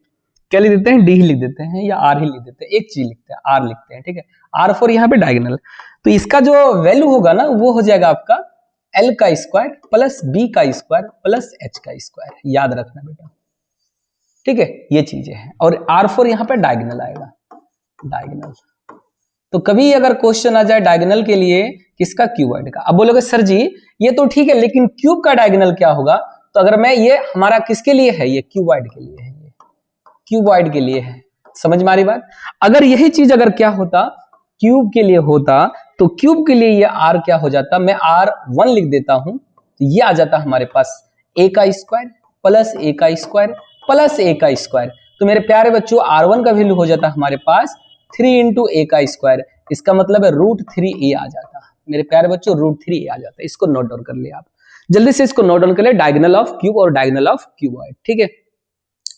क्या लिख देते हैं, डी ही लिख देते हैं या आर ही लिख देते हैं, एक चीज लिखते हैं, आर लिखते हैं। ठीक है, आर फॉर यहाँ पे डायगोनल। तो इसका जो वैल्यू होगा ना वो हो जाएगा आपका L का स्क्वायर प्लस B का स्क्वायर प्लस H का स्क्वायर, याद रखना बेटा। ठीक है, ये चीजें हैं, और R4 यहाँ पे डायगोनल आएगा, डायगोनल। तो कभी अगर क्वेश्चन आ जाए डायगोनल के लिए किसका, क्यूबॉइड का, अब बोलोगे सर जी ये तो ठीक है लेकिन क्यूब का डायगोनल क्या होगा। तो अगर मैं, ये हमारा किसके लिए है, ये क्यूबॉइड के लिए है, ये क्यूबॉइड के लिए है, समझ में आ रही बात। अगर यही चीज अगर क्या होता, क्यूब के लिए होता, तो क्यूब के लिए ये आर क्या हो जाता, मैं R1 लिख देता हूं, तो ये आ जाता हमारे पास a का स्क्वायर प्लस a का स्क्वायर प्लस a का स्क्वायर। तो मेरे प्यारे बच्चों R1 का वैल्यू हो जाता हमारे पास 3 इंटू a का स्क्वायर, इसका मतलब है √3a आ जाता। मेरे प्यारे बच्चों √3a आ जाता है, इसको नोट डाउन कर लिया आप, जल्दी से इसको नोट डाउन कर ले, डायगोनल ऑफ क्यूब और डायगोनल ऑफ क्यूबॉइड। ठीक है,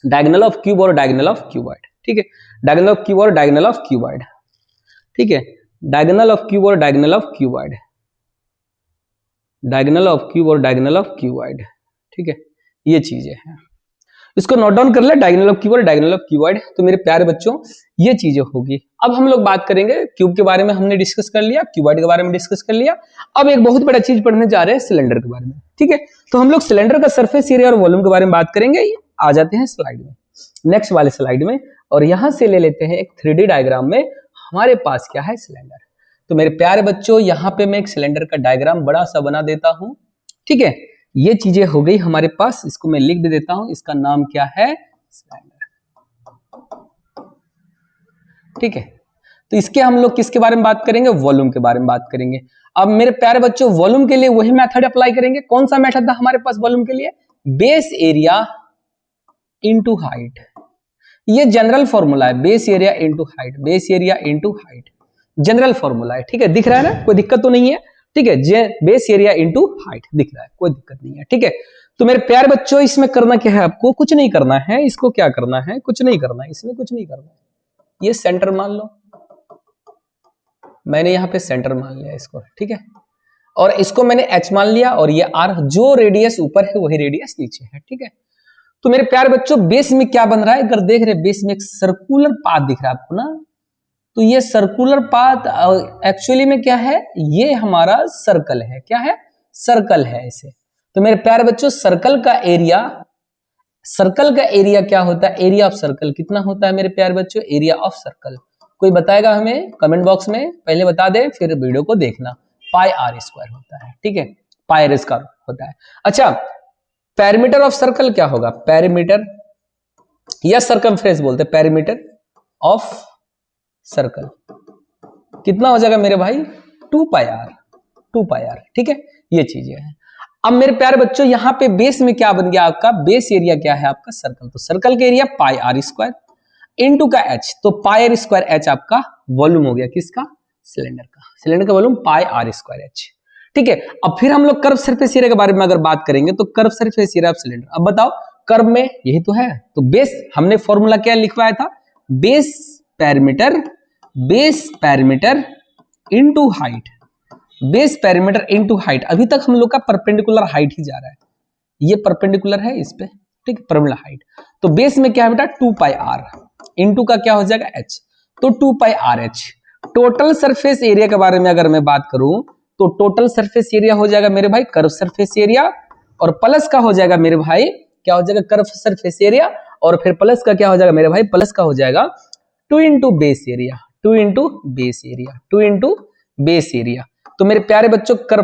डायगोनल ऑफ क्यूब और डायगोनल ऑफ क्यूबॉइड। ठीक है, डायगोनल ऑफ क्यूब और डायगोनल ऑफ क्यूबॉइड। ठीक है, डायगोनल ऑफ क्यूब और diagonal of cuboid. Diagonal of cube और डायगोनल ऑफ क्यूबॉइड, ठीक है, ये चीजें हैं, इसको नोट डाउन कर ले, डायगोनल ऑफ क्यूब और डायगोनल ऑफ क्यूबॉइड। तो मेरे प्यारे बच्चों ये चीजें होगी। अब हम लोग बात करेंगे क्यूब के बारे में, हमने डिस्कस कर लिया, क्यूबॉइड के बारे में डिस्कस कर लिया। अब एक बहुत बड़ा चीज पढ़ने जा रहे हैं सिलेंडर के बारे में, ठीक है। तो हम लोग सिलेंडर का सरफेस एरिया और वॉल्यूम के बारे में बात करेंगे। आ जाते हैं स्लाइड में, नेक्स्ट वाले स्लाइड में, और यहां से ले लेते हैं एक 3D डायग्राम में हमारे पास क्या है, सिलेंडर। तो मेरे प्यारे बच्चों यहाँ पे मैं एक सिलेंडर का डायग्राम बड़ा सा बना देता हूं, ठीक है। ये चीजें हो गई हमारे पास, इसको मैं लिख भी देता हूं, इसका नाम क्या है, सिलेंडर, ठीक है। तो इसके हम लोग किसके बारे में बात करेंगे, वॉल्यूम के बारे में बात करेंगे। अब मेरे प्यारे बच्चों वॉल्यूम के लिए वही मेथड अप्लाई करेंगे। कौन सा मेथड था हमारे पास वॉल्यूम के लिए, बेस एरिया इनटू हाइट। ये जनरल फॉर्मूला है, base area into height, base area into height, general formula है, ठीक है। दिख रहा है ना, कोई दिक्कत तो नहीं है, ठीक है। बेस एरिया इनटू हाइट दिख रहा है, कोई दिक्कत नहीं है, ठीक है। तो मेरे प्यारे बच्चों इसमें करना क्या है, आपको कुछ नहीं करना है, इसको क्या करना है, कुछ नहीं करना है, इसमें कुछ नहीं करना है। ये सेंटर मान लो, मैंने यहां पे सेंटर मान लिया इसको, ठीक है। और इसको मैंने एच मान लिया, और ये आर, जो रेडियस ऊपर है वही रेडियस नीचे है, ठीक है। तो मेरे प्यारे बच्चों बेस में क्या बन रहा है, अगर देख रहे बेस में एक सर्कुलर पाथ दिख रहा है आपको ना, तो ये सर्कुलर पाथ एक्चुअली में क्या है, ये हमारा सर्कल है, क्या है, सर्कल है इसे। तो मेरे प्यारे बच्चों सर्कल का एरिया क्या होता है, एरिया ऑफ सर्कल कितना होता है मेरे प्यारे बच्चों, एरिया ऑफ सर्कल। कोई बताएगा हमें कमेंट बॉक्स में, पहले बता दे फिर वीडियो को देखना। पाई आर स्क्वायर होता है, ठीक है, पाई आर स्क्वायर होता है। अच्छा पेरीमीटर ऑफ सर्कल क्या होगा, पेरीमीटर या सर्कमफ्रेंस बोलते हैं, पेरीमीटर ऑफ सर्कल कितना हो जाएगा मेरे भाई, 2 पाई आर, ठीक है। ये चीजें हैं। अब मेरे प्यारे बच्चों यहां पे बेस में क्या बन गया आपका, बेस एरिया क्या है आपका, सर्कल। तो सर्कल का area pi r square into का एच, तो पाई आर स्क्वायर एच आपका वॉल्यूम हो गया किसका, सिलेंडर का। सिलेंडर का volume pi r square h, ठीक है। अब फिर हम लोग कर्व सरफेस एरिया के बारे में अगर बात करेंगे, तो curve surface area of cylinder. अब बताओ कर्व में यही तो है, तो बेस हमने फॉर्मूला क्या लिखवाया था, base parameter into height, base parameter into height. अभी तक हम लोग का परपेंडिकुलर हाइट ही जा रहा है, ये परपेंडिकुलर है इस पे, ठीक है, परपेंडिकुलर हाइट। तो बेस में क्या है बेटा, 2 पाई आर, इनटू का क्या हो जाएगा एच, तो 2 pi r H. Total surface area के बारे में अगर मैं बात करूं, तो टोटल सरफेस एरिया हो जाएगा मेरे भाई कर्व सरफेस एरिया, और प्लस का हो जाएगा मेरे भाई, क्या हो जाएगा, कर्व सरफेस एरिया, और फिर प्लस का क्या हो जाएगा मेरे भाई, प्लस का हो जाएगा 2 into base area, 2 into base area, 2 into base area. तो मेरे प्यारे बच्चों curve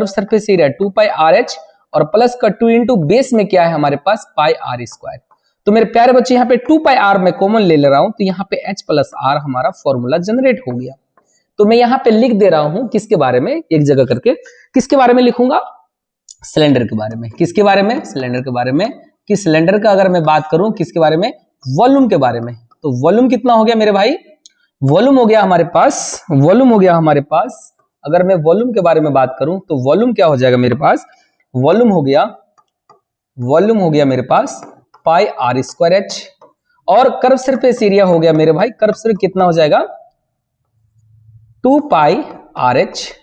surface area 2 pi r H, और प्लस का 2 इंटू बेस में क्या है हमारे पास, पाई आर स्क्वायर। तो मेरे प्यारे बच्चे यहाँ पे 2 पाई आर में कॉमन ले रहा हूं, तो यहाँ पे h प्लस आर हमारा फॉर्मूला जनरेट हो गया। तो मैं यहाँ पे लिख दे रहा हूं किसके बारे में, एक जगह करके किसके बारे में लिखूंगा, सिलेंडर के बारे में। किसके बारे में, सिलेंडर के बारे में। कि सिलेंडर का अगर मैं बात करूं किसके बारे में, वॉल्यूम के बारे में। तो वॉल्यूम कितना हो गया मेरे भाई, वॉल्यूम हो गया हमारे पास, अगर मैं वॉल्यूम के बारे में बात करूं, तो वॉल्यूम क्या हो जाएगा मेरे पास, वॉल्यूम हो गया मेरे पास पाई आर स्क्वायर एच, और कर्व सरफेस एरिया हो गया मेरे भाई, कर्व सरफेस कितना हो जाएगा, 2 पाई आर एच,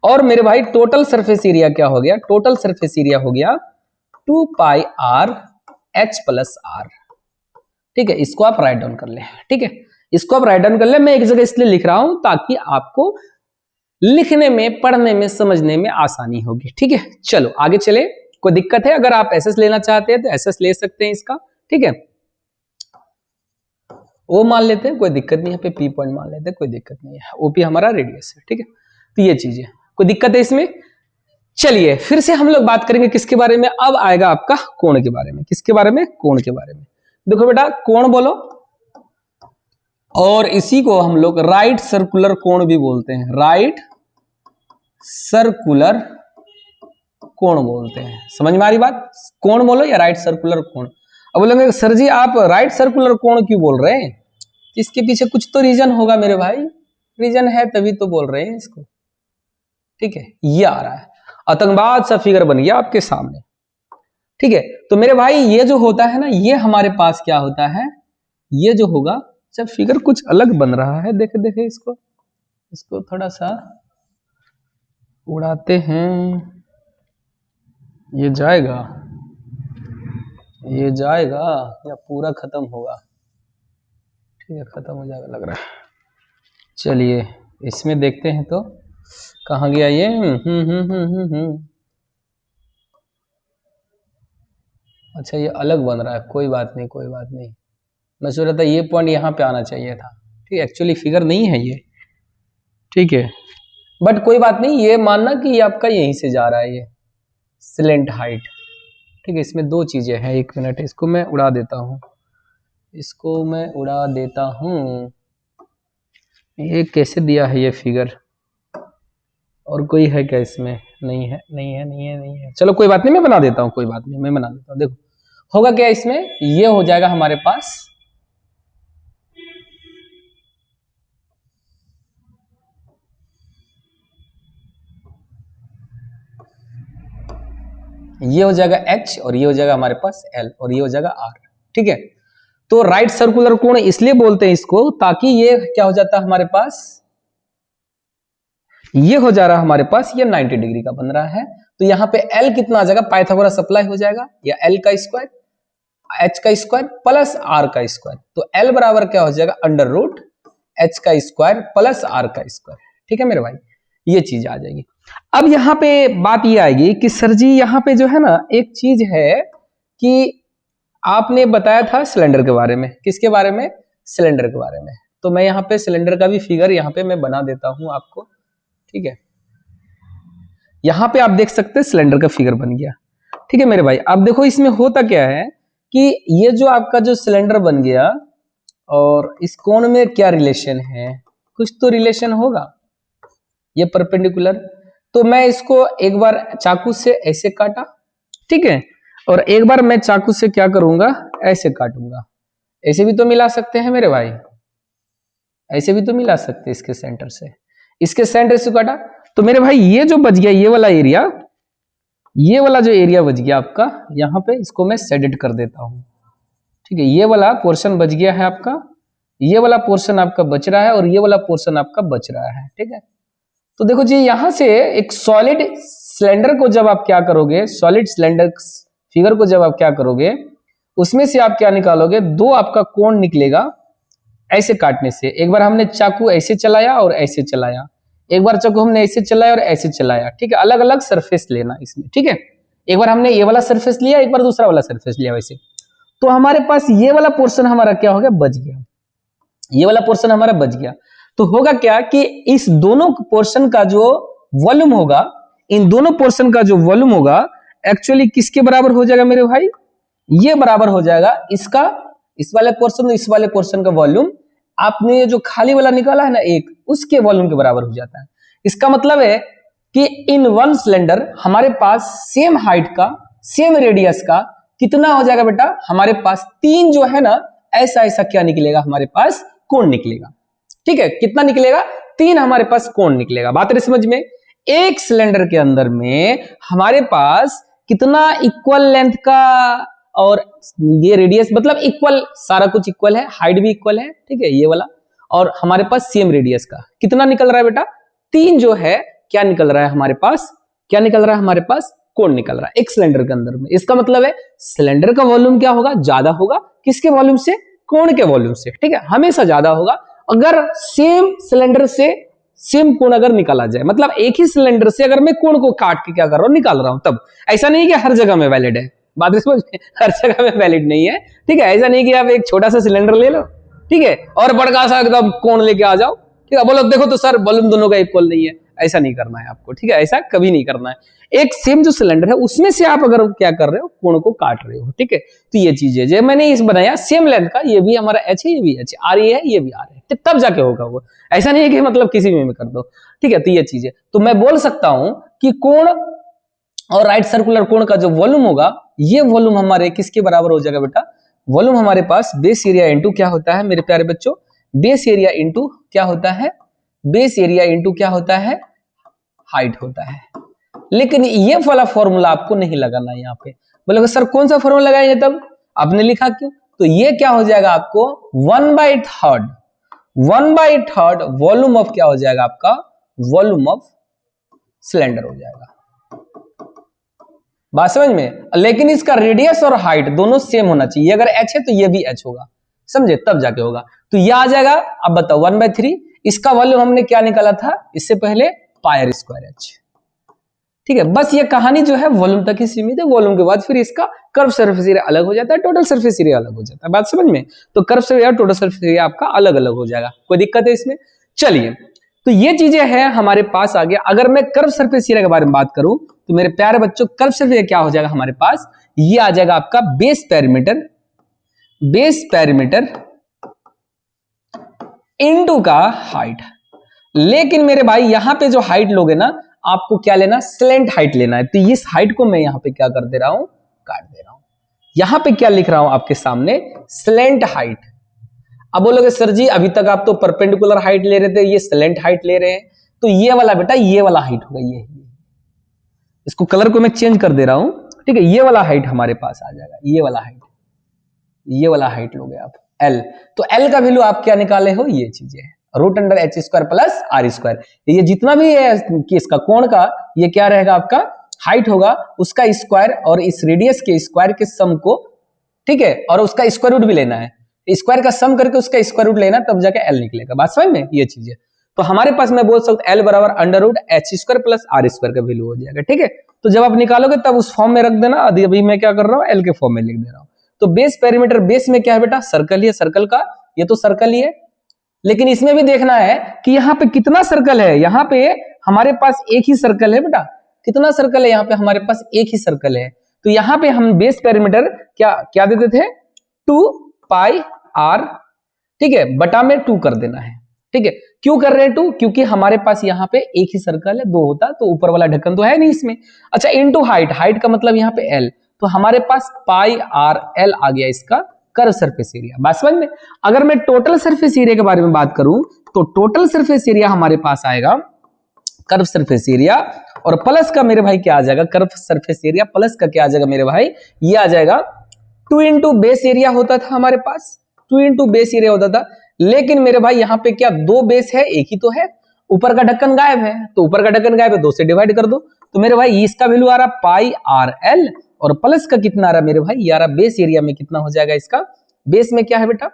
और मेरे भाई टोटल सरफेस एरिया क्या हो गया, टोटल सरफेस एरिया हो गया 2 pi r H plus are, ठीक है। इसको आप राइट डाउन कर ले, ठीक है, इसको आप राइट डाउन कर ले। मैं एक जगह इसलिए लिख रहा हूं ताकि आपको लिखने में, पढ़ने में, समझने में आसानी होगी, ठीक है। चलो आगे चले, कोई दिक्कत है, अगर आप एसएस लेना चाहते हैं तो एसएस ले सकते हैं इसका, ठीक है, वो मान लेते हैं, कोई दिक्कत नहीं है, पे पी पॉइंट मान लेते हैं, कोई दिक्कत नहीं है, ओपी हमारा रेडियस है, ठीक है। तो ये चीज है, कोई दिक्कत है इसमें। चलिए फिर से हम लोग बात करेंगे किसके बारे में, अब आएगा आपका कोण के बारे में। किसके बारे में, कोण के बारे में। देखो बेटा कोण बोलो, और इसी को हम लोग राइट सर्कुलर कोण भी बोलते हैं, राइट सर्कुलर कोण बोलते हैं। समझ में आ रही बात, कोण बोलो या राइट सर्कुलर कोण। अब बोलेंगे सर जी आप राइट सर्कुलर कोण क्यों बोल रहे हैं, इसके पीछे कुछ तो रीजन होगा मेरे भाई, रीजन है तभी तो बोल रहे हैं इसको, ठीक है। ये आ रहा है, आतंकवाद सा फिगर बन गया आपके सामने, ठीक है। तो मेरे भाई ये जो होता है ना, ये हमारे पास क्या होता है, ये जो होगा, जब फिगर कुछ अलग बन रहा है, देखे देखे इसको थोड़ा सा उड़ाते हैं, ये जाएगा, ये जाएगा या पूरा खत्म होगा? ठीक है, खत्म हो जाएगा लग रहा है। चलिए इसमें देखते हैं तो कहाँ गया ये। अच्छा ये अलग बन रहा है, कोई बात नहीं कोई बात नहीं। मैं सोच रहा था ये पॉइंट यहाँ पे आना चाहिए था। ठीक है, एक्चुअली फिगर नहीं है ये। ठीक है, बट कोई बात नहीं, ये मानना कि ये आपका यहीं से जा रहा है, ये स्लेंट हाइट। ठीक है, इसमें दो चीजें हैं, एक मिनट इसको मैं उड़ा देता हूँ, इसको मैं उड़ा देता हूँ। ये कैसे दिया है ये फिगर, और कोई है क्या इसमें? नहीं है नहीं है नहीं है नहीं है, चलो कोई बात नहीं, मैं बना देता हूँ, कोई बात नहीं मैं बना देता हूँ। देखो होगा क्या इसमें, ये हो जाएगा हमारे पास, ये हो जाएगा h और ये हो जाएगा हमारे पास l और ये हो जाएगा r। ठीक है, तो राइट सर्कुलर कोण इसलिए बोलते हैं इसको ताकि ये क्या हो जाता है हमारे पास, ये हो जा रहा है हमारे पास, ये 90 डिग्री का बन रहा है। तो यहाँ पे l कितना आ जाएगा, पाइथागोरस अप्लाई हो जाएगा, या l का स्क्वायर h का स्क्वायर प्लस r का स्क्वायर। तो l बराबर क्या हो जाएगा, अंडर रूट h का स्क्वायर प्लस r का स्क्वायर। ठीक है मेरे भाई, ये चीज आ जाएगी। अब यहाँ पे बात ये आएगी कि सर जी यहाँ पे जो है ना एक चीज है कि आपने बताया था सिलेंडर के बारे में, किसके बारे में, सिलेंडर के बारे में। तो मैं यहाँ पे सिलेंडर का भी फिगर यहाँ पे मैं बना देता हूं आपको। ठीक है, यहाँ पे आप देख सकते हैं सिलेंडर का फिगर बन गया। ठीक है मेरे भाई, अब देखो इसमें होता क्या है कि ये जो आपका जो सिलेंडर बन गया और इस कोण में क्या रिलेशन है, कुछ तो रिलेशन होगा, ये परपेंडिकुलर। तो मैं इसको एक बार चाकू से ऐसे काटा, ठीक है, और एक बार मैं चाकू से क्या करूंगा, ऐसे काटूंगा। ऐसे भी तो मिला सकते हैं मेरे भाई, ऐसे भी तो मिला सकते हैं, इसके सेंटर से, इसके सेंटर से काटा। तो मेरे भाई ये जो बच गया ये वाला एरिया, ये वाला जो एरिया बच गया आपका यहाँ पे, इसको मैं शेडेड कर देता हूं। ठीक है, ये वाला पोर्शन बच गया है आपका, ये वाला पोर्शन आपका बच रहा है और ये वाला पोर्शन आपका बच रहा है। ठीक है, तो देखो जी यहां से एक सॉलिड सिलेंडर को जब आप क्या करोगे, सॉलिड सिलेंडर फिगर को जब आप क्या करोगे, उसमें से आप क्या निकालोगे, दो आपका कोण निकलेगा ऐसे काटने से। एक बार हमने चाकू ऐसे चलाया और ऐसे चलाया, एक बार चाकू हमने ऐसे चलाया और ऐसे चलाया। ठीक है, अलग अलग सरफेस लेना इसमें। ठीक है, एक बार हमने ये वाला सरफेस लिया, एक बार दूसरा वाला सरफेस लिया, वैसे। तो हमारे पास ये वाला पोर्शन हमारा क्या हो गया, बच गया, ये वाला पोर्शन हमारा बच गया। तो होगा क्या कि इस दोनों पोर्शन का जो वॉल्यूम होगा, इन दोनों पोर्शन का जो वॉल्यूम होगा एक्चुअली किसके बराबर हो जाएगा मेरे भाई, ये बराबर हो जाएगा इसका, इस वाले पोर्शन, इस वाले पोर्शन का वॉल्यूम आपने ये जो खाली वाला निकाला है ना एक, उसके वॉल्यूम के बराबर हो जाता है। इसका मतलब है कि इन वन सिलेंडर हमारे पास सेम हाइट का, सेम रेडियस का कितना हो जाएगा बेटा, हमारे पास तीन जो है ना, ऐसा ऐसा क्या निकलेगा हमारे पास, कोण निकलेगा। ठीक है, कितना निकलेगा, तीन हमारे पास कोण निकलेगा। बात रही समझ में, एक सिलेंडर के अंदर में हमारे पास कितना इक्वल लेंथ का और ये रेडियस, मतलब इक्वल, सारा कुछ इक्वल है, हाइट भी इक्वल है। ठीक है, ये वाला, और हमारे पास सेम रेडियस का कितना निकल रहा है बेटा, तीन जो है क्या निकल रहा है हमारे पास, क्या निकल रहा है हमारे पास, कोण निकल रहा है एक सिलेंडर के अंदर में। इसका मतलब है सिलेंडर का वॉल्यूम क्या होगा, ज्यादा होगा, किसके वॉल्यूम से, कोण के वॉल्यूम से। ठीक है, हमेशा ज्यादा होगा अगर सेम सिलेंडर से सेम कोण अगर निकाला जाए, मतलब एक ही सिलेंडर से अगर मैं कोण को काट के क्या कर रहा हूं, निकाल रहा हूं, तब। ऐसा नहीं कि हर जगह में वैलिड है, बात समझ में, हर जगह में वैलिड नहीं है। ठीक है, ऐसा नहीं कि आप एक छोटा सा सिलेंडर ले लो, ठीक है, और बड़का सा एकदम कोण लेके आ जाओ, ठीक है, बोलो देखो तो सर वॉल्यूम दोनों का इक्वल नहीं है, ऐसा नहीं करना है आपको। ठीक है, ऐसा कभी नहीं करना है। एक सेम जो सिलेंडर है उसमें से आप अगर क्या कर रहे हो, कोण को काट रहे हो। ठीक है, तो ये चीज है, जो मैंने इस बनाया सेम लेंथ का, ये भी हमारा एच है, ये भी एच, आर ये है, ये भी आर है, तब जाके होगा वो, ऐसा नहीं है कि मतलब किसी में कर दो। ठीक है, तो ये चीज है, तो मैं बोल सकता हूं कि कोण और राइट सर्कुलर कोण का जो वॉल्यूम होगा, ये वॉल्यूम हमारे किसके बराबर हो जाएगा बेटा, वॉल्यूम हमारे पास बेस एरिया इंटू क्या होता है मेरे प्यारे बच्चों, बेस एरिया इंटू क्या होता है, बेस एरिया इंटू क्या होता है, हाइट होता है। लेकिन ये वाला फॉर्मूला आपको नहीं लगाना है यहाँ पे। बोलोगे सर कौन सा फॉर्मूला लगाएंगे, तब आपने लिखा क्यों, तो ये क्या हो जाएगा आपको 1/3, 1/3 वॉल्यूम ऑफ क्या हो जाएगा आपका, वॉल्यूम ऑफ सिलेंडर हो जाएगा। बात समझ में। लेकिन इसका रेडियस और हाइट दोनों सेम होना चाहिए, अगर h है तो ये भी h होगा, समझे, तब जाके होगा। तो ये आ जाएगा। अब बताओ 1/3 इसका वॉल्यूम हमने क्या निकाला था इससे पहले, पाई r स्क्वायर h। ठीक है, बस ये कहानी जो है वॉल्यूम तक ही सीमित है, वॉल्यूम के बाद फिर इसका कर्व सरफेस एरिया अलग हो जाता है, टोटल सरफेस एरिया अलग हो जाता है। बात समझ में। तो curve surface area total surface area आपका अलग अलग हो जाएगा, कोई दिक्कत है इसमें। चलिए, तो ये चीजें हैं हमारे पास आ गया। अगर मैं कर्व सरफेस एरिया के बारे में बात करूं तो मेरे प्यारे बच्चों, कर्व सरफेस एरिया क्या हो जाएगा हमारे पास, ये आ जाएगा आपका बेस पेरीमीटर इनटू का हाइट। लेकिन मेरे भाई यहां पे जो हाइट लोगे ना, आपको क्या लेना, स्लेंट हाइट लेना है। तो इस हाइट को मैं यहां पे क्या कर दे रहा हूं, काट दे रहा हूं। यहां पे क्या लिख रहा हूं आपके सामने, स्लेंट हाइट। अब बोलोगे सर जी अभी तक आप तो परपेंडिकुलर हाइट ले रहे थे, ये स्लेंट हाइट ले रहे हैं। तो ये वाला बेटा, ये वाला हाइट होगा, ये इसको कलर को मैं चेंज कर दे रहा हूं। ठीक है, ये वाला हाइट हमारे पास आ जाएगा, ये वाला हाइट लोगे आप L। तो L का वैल्यू आप क्या निकाले हो, ये चीजें √h² प्लस r²। ये जितना भी है कि इसका कोण का, ये क्या रहेगा आपका हाइट होगा, उसका स्क्वायर और इस रेडियस के स्क्वायर के सम को, ठीक है, और उसका स्क्वायर रूट भी लेना है, स्क्वायर का सम करके उसका स्क्वायर रूट लेना, तब जाके L निकलेगा। बात समझ में, ये चीज है। तो हमारे पास मैं बोल सकता हूं L बराबर √h² प्लस r² का वैल्यू हो जाएगा। ठीक है, तो जब आप निकालोगे तब उस फॉर्म में रख देना। अभी मैं क्या कर रहा हूं, L के फॉर्म में लिख दे रहा हूं। तो बेस पेरीमीटर, बेस में क्या है बेटा, सर्कल ही है, सर्कल का, ये तो सर्कल ही है। लेकिन इसमें भी देखना है कि यहाँ पे कितना सर्कल है। यहाँ पे हमारे पास एक ही सर्कल है बेटा, कितना सर्कल है यहाँ पे, हमारे पास एक ही सर्कल है। तो यहाँ पे हम बेस पेरीमीटर क्या क्या देते थे, 2πr, ठीक है, बटा में 2 कर देना है। ठीक है, क्यों कर रहे हैं 2, क्योंकि हमारे पास यहाँ पे एक ही सर्कल है, 2 होता तो ऊपर वाला ढक्कन तो है नहीं इसमें। अच्छा, इनटू हाइट, हाइट का मतलब यहाँ पे L, तो हमारे पास πrl आ गया इसका कर्व सरफेस एरिया। बात समझ में। अगर मैं टोटल सरफेस एरिया के बारे में बात करूं तो टोटल सरफेस एरिया हमारे पास आएगा कर्व सरफेस एरिया, और प्लस का मेरे भाई क्या आ जाएगा, कर्व सरफेस एरिया प्लस का क्या आ जाएगा मेरे भाई, ये आ जाएगा 2 इंटू बेस एरिया होता था हमारे पास, 2 इंटू बेस एरिया होता था। लेकिन मेरे भाई यहाँ पे क्या, 2 बेस है, एक ही तो है, ऊपर का ढक्कन गायब है, तो ऊपर का ढक्कन गायब है, 2 से डिवाइड कर दो। तो मेरे भाई इसका वैल्यू आ रहा πrl, और प्लस का कितना आ रहा मेरे भाई, यार बेस एरिया में कितना हो जाएगा इसका, बेस में क्या है बेटा,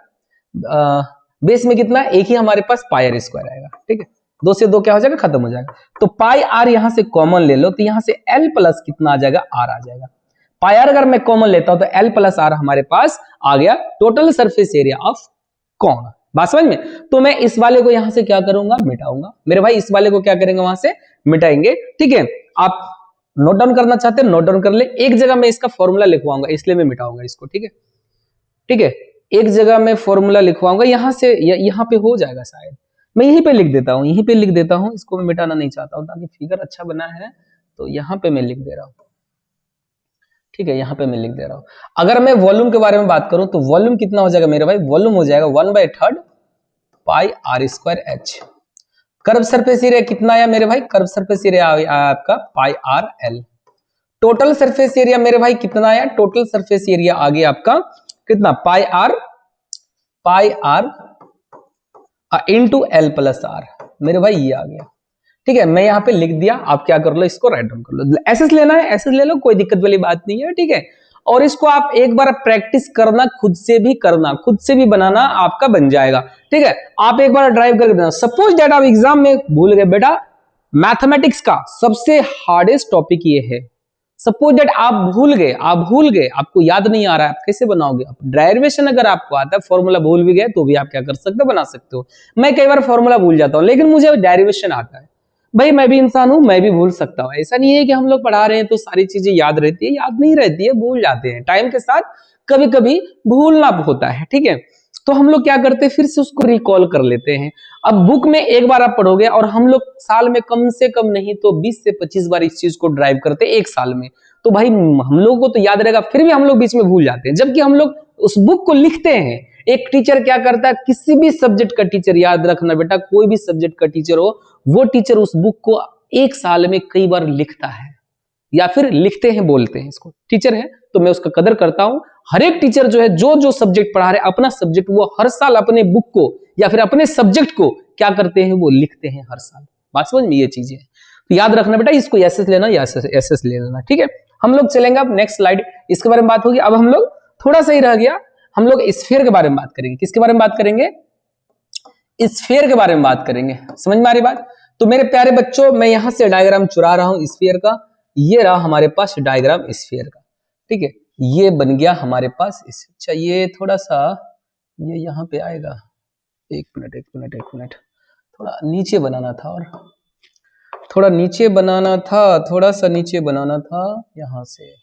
बेस में कितना, एक ही हमारे पास πr² आएगा। ठीक है, 2 से 2 क्या हो जाएगा, खत्म हो जाएगा। तो πr यहां से कॉमन ले लो, तो यहां से l प्लस कितना आ जाएगा, r आ जाएगा। πr अगर मैं कॉमन लेता हूं तो l प्लस r हमारे पास आ गया total surface area of cone. बात समझ में। तो मैं इस वाले को यहां से क्या करूंगा, मिटाऊंगा। मेरे भाई इस वाले को क्या करेंगे, वहां से मिटाएंगे। ठीक है, आप नोट डाउन करना चाहते हैं नोट डाउन कर ले। एक जगह मैं इसका फॉर्मूला लिखवाऊंगा, इसलिए मैं मिटाऊंगा इसको। ठीक है, ठीक है, एक जगह मैं फॉर्मूला लिखवाऊंगा, यहां से यहां पे हो जाएगा शायद, मैं यहीं पे लिख देता हूं, यहीं पे लिख देता हूं। इसको मैं मिटाना नहीं चाहता हूं ताकि फिगर अच्छा बना है, तो यहां पे मैं लिख दे रहा हूं। ठीक है, यहां पे मैं लिख दे रहा हूं। अगर मैं वॉल्यूम के बारे में बात करूं तो वॉल्यूम कितना हो जाएगा मेरे भाई, वॉल्यूम हो जाएगा 1/3 πr²h। कर्व सरफेस एरिया कितना आया मेरे भाई, कर्व सरफेस एरिया आया आपका πrl। टोटल सरफेस एरिया मेरे भाई कितना आया, टोटल सरफेस एरिया आ गया आपका कितना, πr into l plus r। मेरे भाई ये आ गया। ठीक है, मैं यहां पे लिख दिया, आप क्या कर लो, इसको राइट डाउन कर लो। एसएस लेना है एसएस ले लो, कोई दिक्कत वाली बात नहीं है। ठीक है, और इसको आप एक बार प्रैक्टिस करना, खुद से भी करना, खुद से भी बनाना, आपका बन जाएगा। ठीक है, आप एक बार ड्राइव करके देना। सपोज दैट आप एग्जाम में भूल गए बेटा, मैथमेटिक्स का सबसे हार्डेस्ट टॉपिक ये है। सपोज दैट आप भूल गए, आपको याद नहीं आ रहा है, आप कैसे बनाओगे। डेरिवेशन अगर आपको आता है, फॉर्मूला भूल भी गए तो भी आप क्या कर सकते हो, बना सकते हो। मैं कई बार फॉर्मूला भूल जाता हूं, लेकिन मुझे डेरिवेशन आता है। भाई मैं भी इंसान हूं, मैं भी भूल सकता हूं। ऐसा नहीं है कि हम लोग पढ़ा रहे हैं तो सारी चीजें याद रहती है, याद नहीं रहती है, भूल जाते हैं। टाइम के साथ कभी कभी भूलना होता है। ठीक है, तो हम लोग क्या करते हैं, फिर से उसको रिकॉल कर लेते हैं। अब बुक में एक बार आप पढ़ोगे, और हम लोग साल में कम से कम नहीं तो 20 से 25 बार इस चीज को ड्राइव करते हैं एक साल में। तो भाई हम लोगों को तो याद रहेगा, फिर भी हम लोग बीच में भूल जाते हैं, जबकि हम लोग उस बुक को लिखते हैं। एक टीचर क्या करता है, किसी भी सब्जेक्ट का टीचर, याद रखना बेटा, कोई भी सब्जेक्ट का टीचर हो, वो टीचर उस बुक को एक साल में कई बार लिखता है, या फिर लिखते हैं, बोलते हैं। इसको टीचर है तो मैं उसका कदर करता हूं। हर एक टीचर जो है, जो जो सब्जेक्ट पढ़ा रहे अपना सब्जेक्ट, वो हर साल अपने बुक को या फिर अपने सब्जेक्ट को क्या करते हैं, वो लिखते हैं हर साल। बात समझ में, ये चीजें तो याद रखना बेटा। इसको एसएस लेना या एसएस ले लेना। ठीक है, हम लोग चलेंगे अब नेक्स्ट स्लाइड, इसके बारे में बात होगी। अब हम लोग थोड़ा सा ही रह गया, हम लोग स्फीयर के बारे में बात करेंगे। किसके बारे में बात करेंगे? स्फीयर के बारे में बात करेंगे। समझ में आ रही बात? तो मेरे प्यारे बच्चों, मैं यहां से डायग्राम चुरा रहा हूं स्फीयर का। ये रहा हमारे पास डायग्राम स्फीयर का, ठीक है। ये बन गया हमारे पास। अच्छा, ये थोड़ा सा ये यहां पे आएगा। एक मिनट, थोड़ा नीचे बनाना था, और थोड़ा नीचे बनाना था, थोड़ा सा नीचे बनाना था यहां से।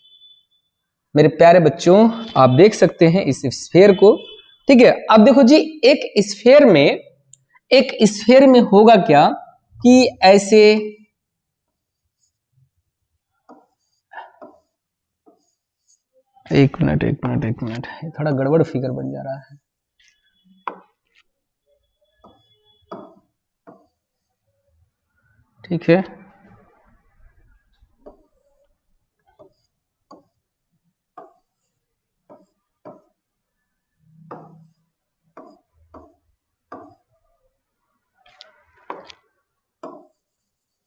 मेरे प्यारे बच्चों, आप देख सकते हैं इस स्फीयर को, ठीक है। अब देखो जी, एक स्फीयर में होगा क्या कि ऐसे एक मिनट, ये थोड़ा गड़बड़ फिगर बन जा रहा है। ठीक है,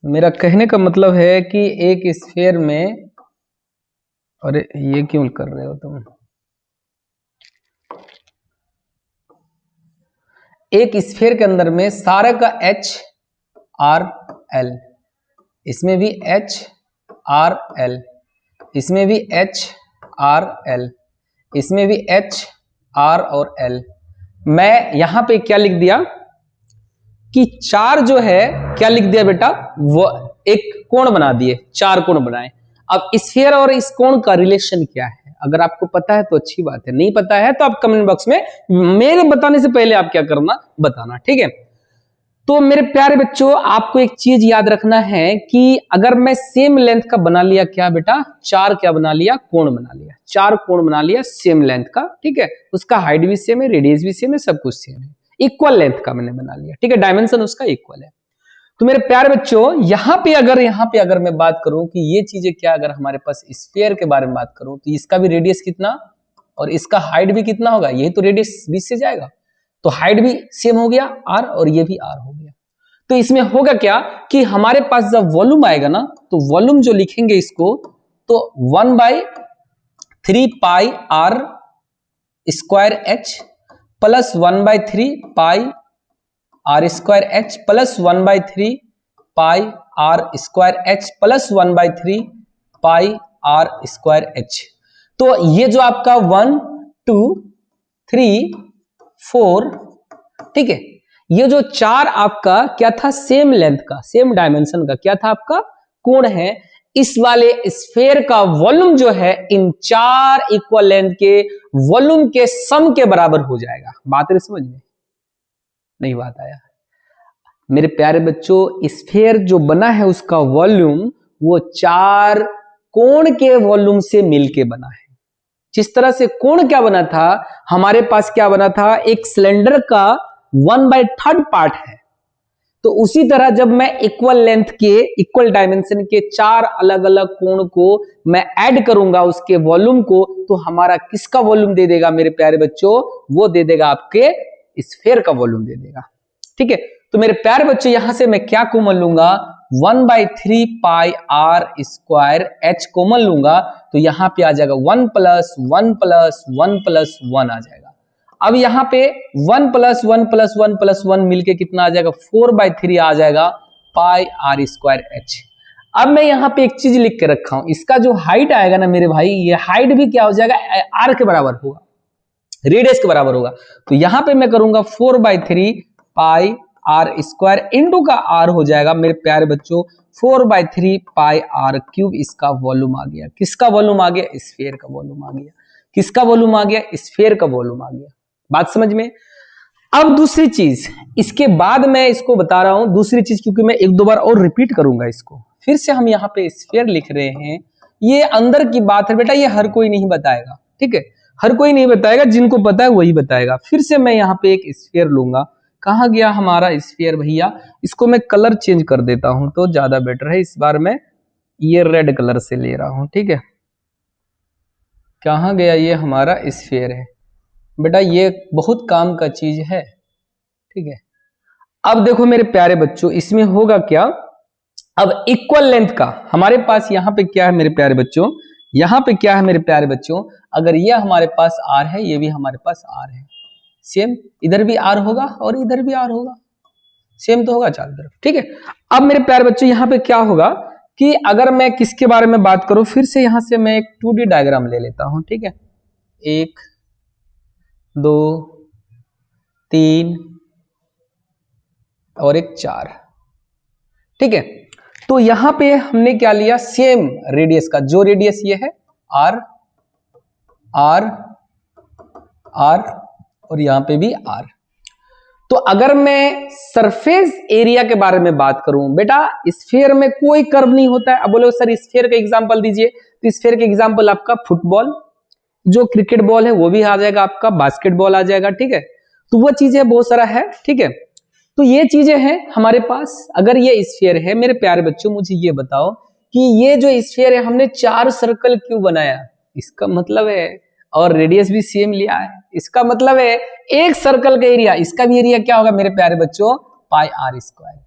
मेरा कहने का मतलब है कि एक स्फीयर में, अरे ये क्यों कर रहे हो तुम? एक स्फीयर के अंदर में सारा का H R L, इसमें भी H R L, इसमें भी H R L, इसमें भी H R और L। मैं यहां पे क्या लिख दिया कि चार जो है, क्या लिख दिया बेटा, वो एक कोण बना दिए, चार कोण बनाए। अब स्फीयर और इस कोण का रिलेशन क्या है? अगर आपको पता है तो अच्छी बात है, नहीं पता है तो आप कमेंट बॉक्स में मेरे बताने से पहले आप क्या करना, बताना, ठीक है। तो मेरे प्यारे बच्चों, आपको एक चीज याद रखना है कि अगर मैं सेम लेंथ का बना लिया, क्या बेटा, चार क्या बना लिया, कोण बना लिया, चार कोण बना लिया सेम लेंथ का, ठीक है। उसका हाइट भी सेम है, रेडियस भी सेम है, सब कुछ सेम है, इक्वल लेंथ का मैंने बना लिया, ठीक है, डायमेंशन उसका इक्वल है। तो मेरे प्यारे बच्चों, यहां पे अगर मैं बात करूं कि ये चीजें क्या, अगर हमारे पास स्फीयर के बारे में बात करूं तो इसका भी रेडियस कितना और इसका हाइट भी कितना होगा, यही तो रेडियस 20 से जाएगा, तो हाइट भी सेम हो गया r, और ये भी r हो गया। तो इसमें होगा क्या कि हमारे पास जब वॉल्यूम आएगा ना, तो वॉल्यूम जो लिखेंगे इसको, तो 1/3 पाई r स्क्वायर h प्लस 1/3 पाई r स्क्वायर h प्लस 1/3 पाई r स्क्वायर h प्लस 1/3 पाई r स्क्वायर h। तो ये जो आपका 1 2 3 4, ठीक है, ये जो चार आपका क्या था, सेम लेंथ का, सेम डायमेंशन का क्या था, आपका कोण है। इस वाले स्फीयर का वॉल्यूम जो है इन चार इक्वल लेंथ के वॉल्यूम के सम के बराबर हो जाएगा। बात समझ में नहीं, बात आया? मेरे प्यारे बच्चों, स्फीयर जो बना है उसका वॉल्यूम वो चार कोण के वॉल्यूम से मिलके बना है। जिस तरह से कोण क्या बना था, हमारे पास क्या बना था, एक सिलेंडर का 1/3 पार्ट है, तो उसी तरह जब मैं इक्वल लेंथ के, इक्वल डायमेंशन के चार अलग अलग कोण को मैं ऐड करूंगा उसके वॉल्यूम को, तो हमारा किसका वॉल्यूम दे देगा मेरे प्यारे बच्चों, वो दे देगा आपके स्फीयर का वॉल्यूम दे देगा, ठीक है। तो मेरे प्यारे बच्चों, यहां से मैं क्या कॉमन लूंगा, 1/3 पाई r स्क्वायर h कॉमन लूंगा, तो यहां पे आ जाएगा 1 प्लस 1 प्लस 1 प्लस 1 आ जाएगा। अब यहां पे 1 प्लस 1 प्लस 1 प्लस 1 मिलके कितना आ जाएगा, 4/3 आ जाएगा पाई r स्क्वायर h। अब मैं यहां पे एक चीज लिख के रखा हूं, इसका जो हाइट आएगा ना मेरे भाई, ये हाइट भी क्या हो जाएगा, r के बराबर होगा, रेडियस के बराबर होगा। तो यहां पे मैं करूंगा 4/3 पाई r स्क्वायर इंटू का r हो जाएगा मेरे प्यारे बच्चों 4/3 पाई r क्यूब। इसका वॉल्यूम आ गया, किसका वॉल्यूम आ गया, स्फीयर का वॉल्यूम आ गया। किसका वॉल्यूम आ गया, स्फीयर का वॉल्यूम आ गया। बात समझ में? अब दूसरी चीज, इसके बाद मैं इसको बता रहा हूं दूसरी चीज, क्योंकि मैं एक दो बार और रिपीट करूंगा इसको। फिर से हम यहाँ पे स्फीयर लिख रहे हैं, ये अंदर की बात है बेटा, ये हर कोई नहीं बताएगा, ठीक है, हर कोई नहीं बताएगा, जिनको पता है वही बताएगा। फिर से मैं यहाँ पे एक स्फीयर लूंगा, कहाँ गया हमारा स्फीयर भैया, इसको मैं कलर चेंज कर देता हूं तो ज्यादा बेटर है। इस बार मैं ये रेड कलर से ले रहा हूं, ठीक है। कहाँ गया ये हमारा स्फीयर है बेटा, ये बहुत काम का चीज है, ठीक है। अब देखो मेरे प्यारे बच्चों, इसमें होगा क्या, अब इक्वल लेंथ का हमारे पास यहां पे क्या है मेरे प्यारे बच्चों, यहां पे क्या है मेरे प्यारे बच्चों, अगर ये हमारे पास r है, ये भी हमारे पास r है, सेम इधर भी r होगा और इधर भी r होगा, सेम तो होगा चारों तरफ, ठीक है। अब मेरे प्यारे बच्चों यहां पे क्या होगा कि अगर मैं किसके बारे में बात करूं, फिर से यहां से मैं एक 2D डायग्राम ले लेता हूं, ठीक है। 1 2 3 और एक 4, ठीक है। तो यहां पे हमने क्या लिया, सेम रेडियस का, जो रेडियस ये है r r r और यहां पे भी r। तो अगर मैं सरफेस एरिया के बारे में बात करूं, बेटा स्फीयर में कोई कर्व नहीं होता है। अब बोलो सर स्फीयर का एग्जांपल दीजिए, तो स्फीयर का एग्जांपल आपका फुटबॉल, जो क्रिकेट बॉल है वो भी आ जाएगा, आपका बास्केटबॉल आ जाएगा, ठीक है। तो वो चीजें बहुत सारा है, ठीक है। तो ये चीजें हैं हमारे पास। अगर ये स्फीयर है मेरे प्यारे बच्चों, मुझे ये बताओ कि ये जो स्फीयर है हमने 4 सर्कल क्यों बनाया, इसका मतलब है, और रेडियस भी सेम लिया है, इसका मतलब है एक सर्कल का एरिया, इसका भी एरिया क्या होगा मेरे प्यारे बच्चों, पाई आर स्क्वायर।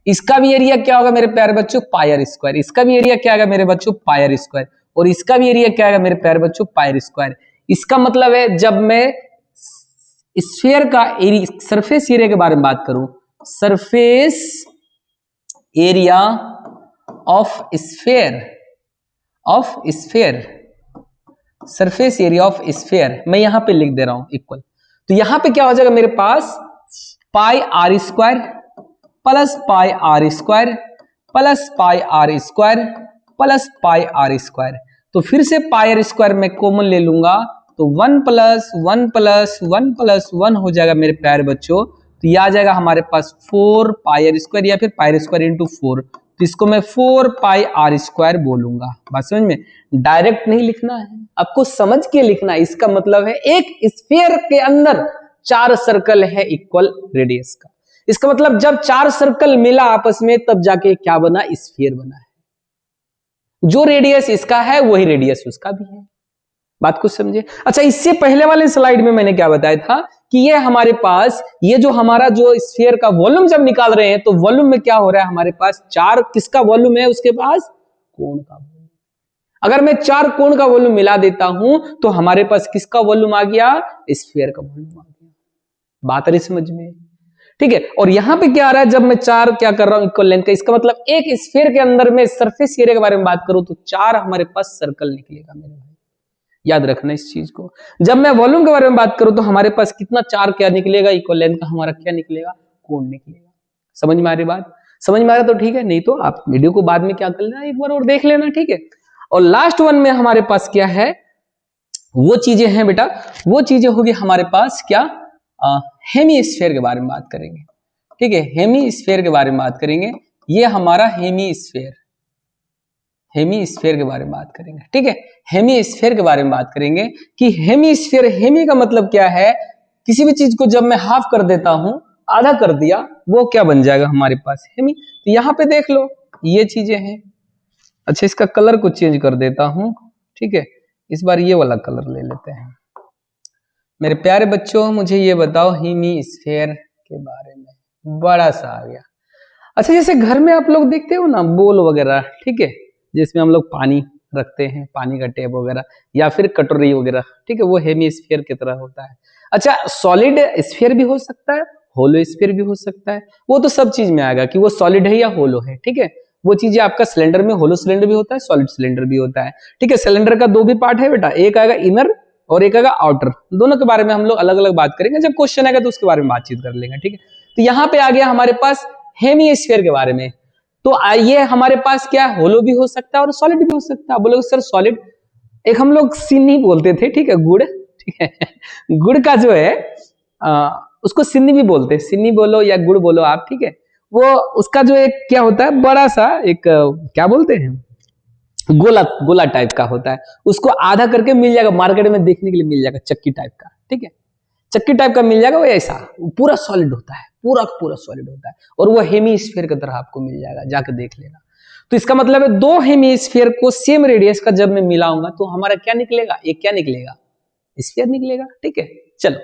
इसका भी एरिया क्या होगा मेरे प्यारे बच्चों, पाई आर स्क्वायर। इसका भी एरिया क्या होगा मेरे बच्चों, पाई आर स्क्वायर। और इसका भी एरिया क्या होगा मेरे प्यारे बच्चों, पाई आर स्क्वायर। इसका मतलब है जब मैं स्फीयर का एरिया, सरफेस एरिया के बारे में बात करूं, surface area of sphere, surface area of sphere मैं यहां पे लिख दे रहा हूं इक्वल। तो यहां पे क्या हो जाएगा मेरे पास, pi r square plus pi r square plus pi r square plus pi r square. तो फिर से पाई आर स्क्वायर में कॉमन ले लूंगा, तो 1 प्लस 1 प्लस 1 प्लस 1 हो जाएगा मेरे प्यारे बच्चों। तो यह आ जाएगा हमारे पास 4 पाई आर स्क्वायर या फिर पाई आर स्क्वायर इंटू 4। तो इसको मैं 4 पाई आर स्क्वायर बोलूंगा। बात समझ में, डायरेक्ट नहीं लिखना है, आपको समझ के लिखना है। इसका मतलब है एक स्फीयर के अंदर 4 सर्कल है इक्वल रेडियस का। इसका मतलब जब 4 सर्कल मिला आपस में तब जाके क्या बना, स्फीयर बना है। जो रेडियस इसका है वही रेडियस उसका भी है। बात कुछ समझे। अच्छा, इससे पहले वाले स्लाइड में मैंने क्या बताया था कि ये हमारे पास, ये जो हमारा जो स्फीयर का वॉल्यूम जब निकाल रहे हैं, तो वॉल्यूम में क्या हो रहा है हमारे पास, 4 किसका वॉल्यूम है उसके पास, कोण का वॉल्यूम। अगर मैं 4 कोण का वॉल्यूम मिला देता हूं तो हमारे पास किसका वॉल्यूम आ गया, स्फीयर का वॉल्यूम आ गया। बात आ रही समझ में, ठीक है। और यहां पे क्या आ रहा है, जब मैं 4 क्या कर रहा हूं इक्वल लेंथ का, इसका मतलब एक स्फीयर के अंदर में सरफेस एरिया के बारे में बात करूं तो 4 हमारे पास सर्कल निकलेगा मेरे भाई, याद रखना इस चीज को। जब मैं वॉल्यूम के बारे में बात करूं तो हमारे पास कितना, 4 क्या निकलेगा, इक्वल लेंथ का हमारा क्या निकलेगा, कोण निकलेगा। समझ में आ रही बात, समझ में आ रहा तो ठीक है, नहीं तो आप वीडियो को बाद में क्या कर लेना, एक बार और देख लेना, ठीक है। और लास्ट वन में हमारे पास क्या है, वो चीजें हैं बेटा, वो चीजें होगी हमारे पास क्या, हेमीस्फीयर के बारे में बात करेंगे, ठीक है। हेमीस्फीयर के बारे में बात करेंगे, ये हमारा हेमीस्फीयर, हेमीस्फीयर के बारे में बात करेंगे, ठीक है। हेमीस्फीयर के बारे में बात करेंगे कि हेमीस्फीयर, हेमी का मतलब क्या है, किसी भी चीज को जब मैं हाफ कर देता हूं, आधा कर दिया, वो क्या बन जाएगा हमारे पास, हेमी। तो यहां पे देख लो ये चीजें हैं। अच्छा, इसका कलर को चेंज कर देता हूं, ठीक है। इस बार ये वाला कलर ले लेते हैं। मेरे प्यारे बच्चों मुझे ये बताओ हेमीस्फीयर के बारे में, बड़ा सा आ गया। अच्छा, जैसे घर में आप लोग देखते हो ना बोल वगैरह, ठीक है, जिसमें हम लोग पानी रखते हैं, पानी का टैप वगैरह या फिर कटोरी वगैरह, ठीक है, वो हेमीस्फीयर की तरह होता है। अच्छा, सॉलिड स्फीयर भी हो सकता है, होलो स्फीयर भी हो सकता है, वो तो सब चीज में आएगा कि वो सॉलिड है या होलो है, ठीक है। वो चीजें आपका सिलेंडर में होलो सिलेंडर भी होता है, सॉलिड सिलेंडर भी होता है, ठीक है। सिलेंडर का 2 भी पार्ट है बेटा, एक आएगा इनर और एक आएगा आउटर। दोनों के बारे में हम लोग अलग अलग बात करेंगे, जब क्वेश्चन आएगा तो उसके बारे में बातचीत कर लेंगे, ठीक है। तो यहाँ पे आ गया हमारे पास हेमीस्फीयर के बारे में। तो ये हमारे पास क्या, होलो भी हो सकता है और सॉलिड भी हो सकता है। बोलोगे सर सॉलिड, एक हम लोग सिन्नी बोलते थे, ठीक है, गुड़, ठीक है। गुड़ का जो है उसको सिन्नी भी बोलते हैं, सिन्नी बोलो या गुड़ बोलो आप, ठीक है। वो उसका जो एक क्या होता है, बड़ा सा एक क्या बोलते हैं, गोला गोला टाइप का होता है, उसको आधा करके मिल जाएगा मार्केट में, देखने के लिए मिल जाएगा चक्की टाइप का, ठीक है, चक्की टाइप का मिल जाएगा। वो ऐसा पूरा सॉलिड होता है, पूरा पूरा सॉलिड होता है, और वो हेमीस्फीयर की तरह आपको मिल जाएगा, जाकर देख लेना। तो इसका मतलब है 2 हेमीस्फीयर को सेम रेडियस का जब मैं मिलाऊंगा तो हमारा क्या निकलेगा, एक क्या निकलेगा, स्फीयर निकलेगा, ठीक है। चलो,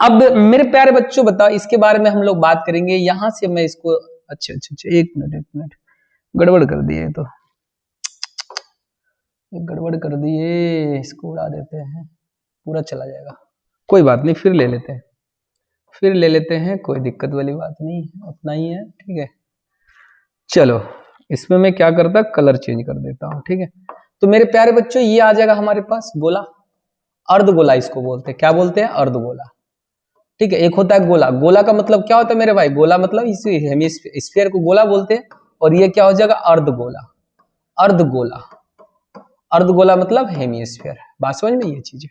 अब मेरे प्यारे बच्चों बताओ, इसके बारे में हम लोग बात करेंगे। यहां से मैं इसको, अच्छा अच्छा अच्छा, एक मिनट गड़बड़ कर दिए तो, गड़बड़ कर दिए, इसको उड़ा देते हैं, पूरा चला जाएगा, कोई बात नहीं, फिर ले लेते हैं, फिर ले लेते हैं, कोई दिक्कत वाली बात नहीं, अपना ही है, ठीक है। चलो इसमें मैं क्या करता, कलर चेंज कर देता हूं, ठीक है। तो मेरे प्यारे बच्चों ये आ जाएगा हमारे पास गोला, अर्धगोला इसको बोलते हैं, क्या बोलते हैं, अर्धगोला, ठीक है। एक होता है गोला, गोला का मतलब क्या होता है मेरे भाई, गोला मतलब इस हेमिस्फीयर को गोला बोलते हैं, और ये क्या हो जाएगा, अर्धगोला, अर्धगोला, अर्धगोला मतलब हेमिस्फीयर, बात समझ में ये चीज है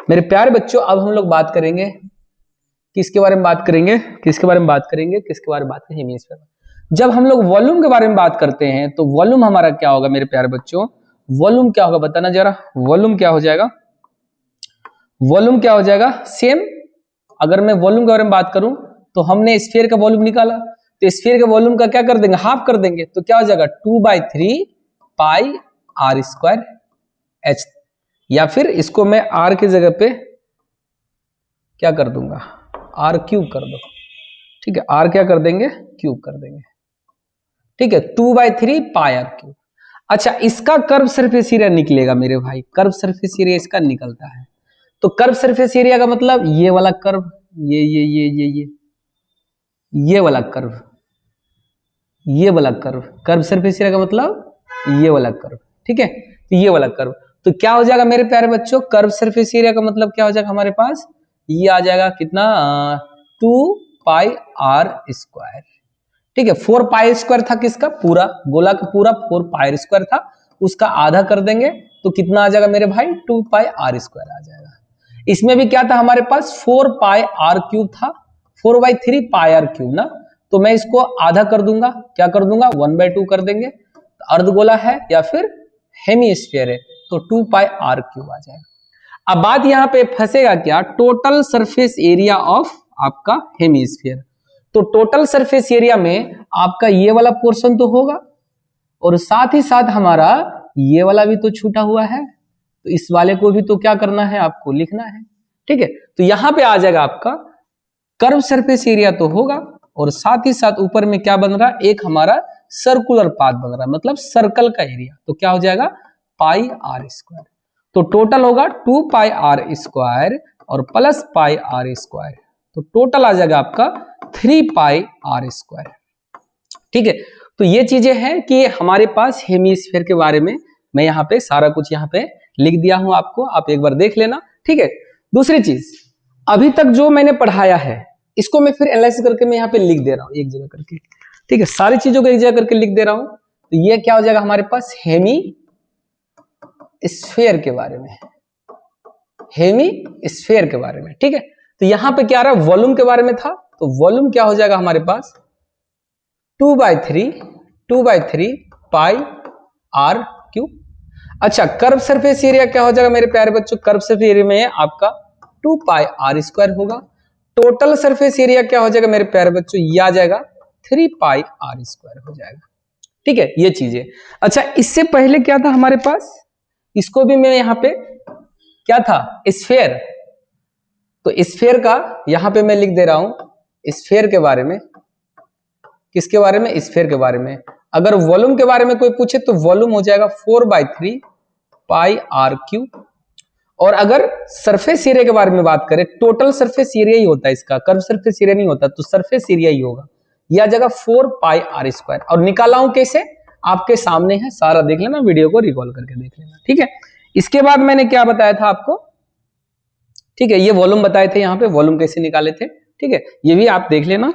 मेरे प्यारे बच्चों। अब हम लोग बात करेंगे किसके बारे में बात करेंगे, किसके बारे में बात करेंगे, किसके बारे में बात करेंगे, हेमिस्फीयर। जब हम लोग वॉल्यूम के बारे में बात करते हैं तो वॉल्यूम हमारा क्या होगा मेरे प्यारे बच्चों, वॉल्यूम क्या होगा बताना जरा, वॉल्यूम क्या हो जाएगा, वॉल्यूम क्या हो जाएगा, सेम। अगर मैं वॉल्यूम के बारे में बात करूं तो हमने स्फीयर का वॉल्यूम निकाला, तो स्फीयर के वॉल्यूम का क्या कर देंगे, हाफ कर देंगे, तो क्या हो जाएगा 2/3 पाई आर स्क्वायर एच, या फिर इसको मैं आर की जगह पे क्या कर दूंगा, आर क्यूब कर दो, ठीक है, आर क्या कर देंगे, क्यूब कर देंगे, ठीक है, 2/3 पाई आर क्यूब। अच्छा इसका कर्व सरफेस एरिया निकलेगा मेरे भाई, कर्व सरफेस एरिया इसका निकलता है, तो कर्व सरफेस एरिया का मतलब ये वाला कर्व, ये वाला कर्व, ये वाला कर्व, कर्व सरफेस एरिया का मतलब ये वाला कर्व, ठीक है, तो ये वाला कर्व, तो क्या हो जाएगा मेरे प्यारे बच्चों, कर्व सरफेस एरिया का मतलब क्या हो जाएगा हमारे पास, ये आ जाएगा कितना, 2πr², ठीक है। 4π² था किसका, पूरा गोला का पूरा 4πr² था, उसका आधा कर देंगे तो कितना आ जाएगा मेरे भाई, 2πr² आ जाएगा। इसमें भी क्या था हमारे पास, 4πr³ था, 4/3 πr³ ना, तो मैं इसको आधा कर दूंगा, क्या कर दूंगा, 1/2 कर देंगे, तो अर्धगोला है या फिर हेमिस्फीयर है, तो 2πr³ आ जाएगा। अब बात यहां पे फंसेगा क्या, टोटल सरफेस एरिया ऑफ आपका हेमिस्फीयर, तो टोटल सरफेस एरिया में आपका ये वाला पोर्शन तो होगा, और साथ ही साथ हमारा ये वाला भी तो छूटा हुआ है, तो इस वाले को भी तो क्या करना है, आपको लिखना है, ठीक है। तो यहां पे आ जाएगा आपका कर्व सरफेस एरिया तो होगा, और साथ ही साथ ऊपर में क्या बन रहा है, एक हमारा सर्कुलर पाथ बन रहा है, मतलब सर्कल का एरिया, तो क्या हो जाएगा, πr², तो टोटल होगा 2πr² और प्लस πr², तो टोटल आ जाएगा आपका 3πr², ठीक है। तो ये चीजें हैं कि हमारे पास हेमिस्फीयर के बारे में मैं यहाँ पे सारा कुछ यहाँ पे लिख दिया हूं आपको, आप एक बार देख लेना, ठीक है। दूसरी चीज, अभी तक जो मैंने पढ़ाया है इसको मैं फिर एनालाइसिस करके मैं यहाँ पे लिख दे रहा हूँ एक जगह करके, ठीक है, सारी चीजों को एक जगह करके लिख दे रहा हूं, तो ये क्या हो जाएगा हमारे पास, हेमी स्फीयर के बारे में, हेमी स्फीयर के बारे में, ठीक है। तो यहां पे क्या आ रहा है, वॉल्यूम के बारे में था, तो वॉल्यूम क्या हो जाएगा हमारे पास, 2/3 पाई आर क्यूब। अच्छा कर्व सरफेस एरिया क्या हो जाएगा मेरे प्यारे बच्चों, कर्व सरफेस एरिया में आपका 2πr² होगा, टोटल सरफेस एरिया क्या हो जाएगा मेरे प्यारे बच्चों, ये आ जाएगा 3πr² हो जाएगा, ठीक है, ये चीजें। अच्छा इससे पहले क्या था हमारे पास, इसको भी मैं यहाँ पे क्या था, स्फीयर, तो स्फीयर का यहां पे मैं लिख दे रहा हूं, स्फीयर के बारे में, किसके बारे में, स्फीयर के बारे में। अगर वॉल्यूम के बारे में कोई पूछे तो वॉल्यूम हो जाएगा 4/3 πr³, और अगर सरफेस एरिया के बारे में बात करें, टोटल सरफेस एरिया ही होता है इसका, कर्व सरफेस एरिया नहीं होता, तो सरफेस एरिया ही होगा, यह जगह 4πr², और निकाला हूं कैसे, आपके सामने है, सारा देख लेना, वीडियो को रिकॉल करके देख लेना, ठीक है। इसके बाद मैंने क्या बताया था आपको, ठीक है, ये वॉल्यूम बताए थे, यहाँ पे वॉल्यूम कैसे निकाले थे, ठीक है, ये भी आप देख लेना,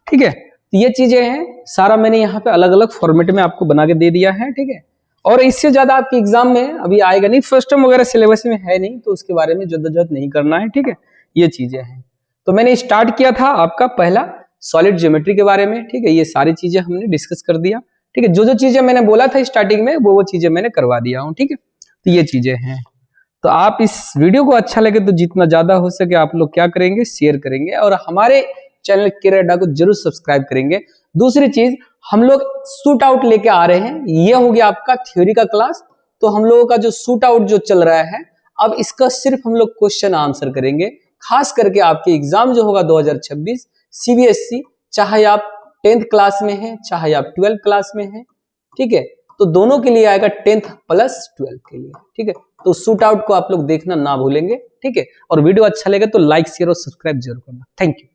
ठीक है। तो ये चीजें हैं, सारा मैंने यहाँ पे अलग अलग फॉर्मेट में आपको बना के दे दिया है, ठीक है। और इससे ज्यादा आपके एग्जाम में अभी आएगा नहीं, फर्स्ट टर्म वगैरह सिलेबस में है नहीं, तो उसके बारे में जद्दोजहद नहीं करना है, ठीक है, ये चीजें हैं। तो मैंने स्टार्ट किया था आपका पहला सॉलिड ज्योमेट्री के बारे में, ठीक है, ये सारी चीजें हमने डिस्कस कर दिया, ठीक है, जो जो चीजें मैंने बोला था स्टार्टिंग में वो चीजें मैंने करवा दिया हूँ, ठीक है। तो ये चीजें हैं, तो आप इस वीडियो को अच्छा लगे तो जितना ज्यादा हो सके आप लोग क्या करेंगे, शेयर करेंगे, और हमारे चैनल कैरियर अड्डा को जरूर सब्सक्राइब करेंगे। दूसरी चीज, हम लोग शूट आउट लेके आ रहे हैं, ये हो गया आपका थ्योरी का क्लास, तो हम लोगों का जो शूट आउट जो चल रहा है, अब इसका सिर्फ हम लोग क्वेश्चन आंसर करेंगे, खास करके आपके एग्जाम जो होगा 2026 सीबीएसई, चाहे आप 10th क्लास में हैं, चाहे आप 12th क्लास में हैं, ठीक है, तो दोनों के लिए आएगा 10th प्लस 12 के लिए, ठीक है। तो शूट आउट को आप लोग देखना ना भूलेंगे, ठीक है। और वीडियो अच्छा लगे तो लाइक शेयर और सब्सक्राइब जरूर करना। Thank you.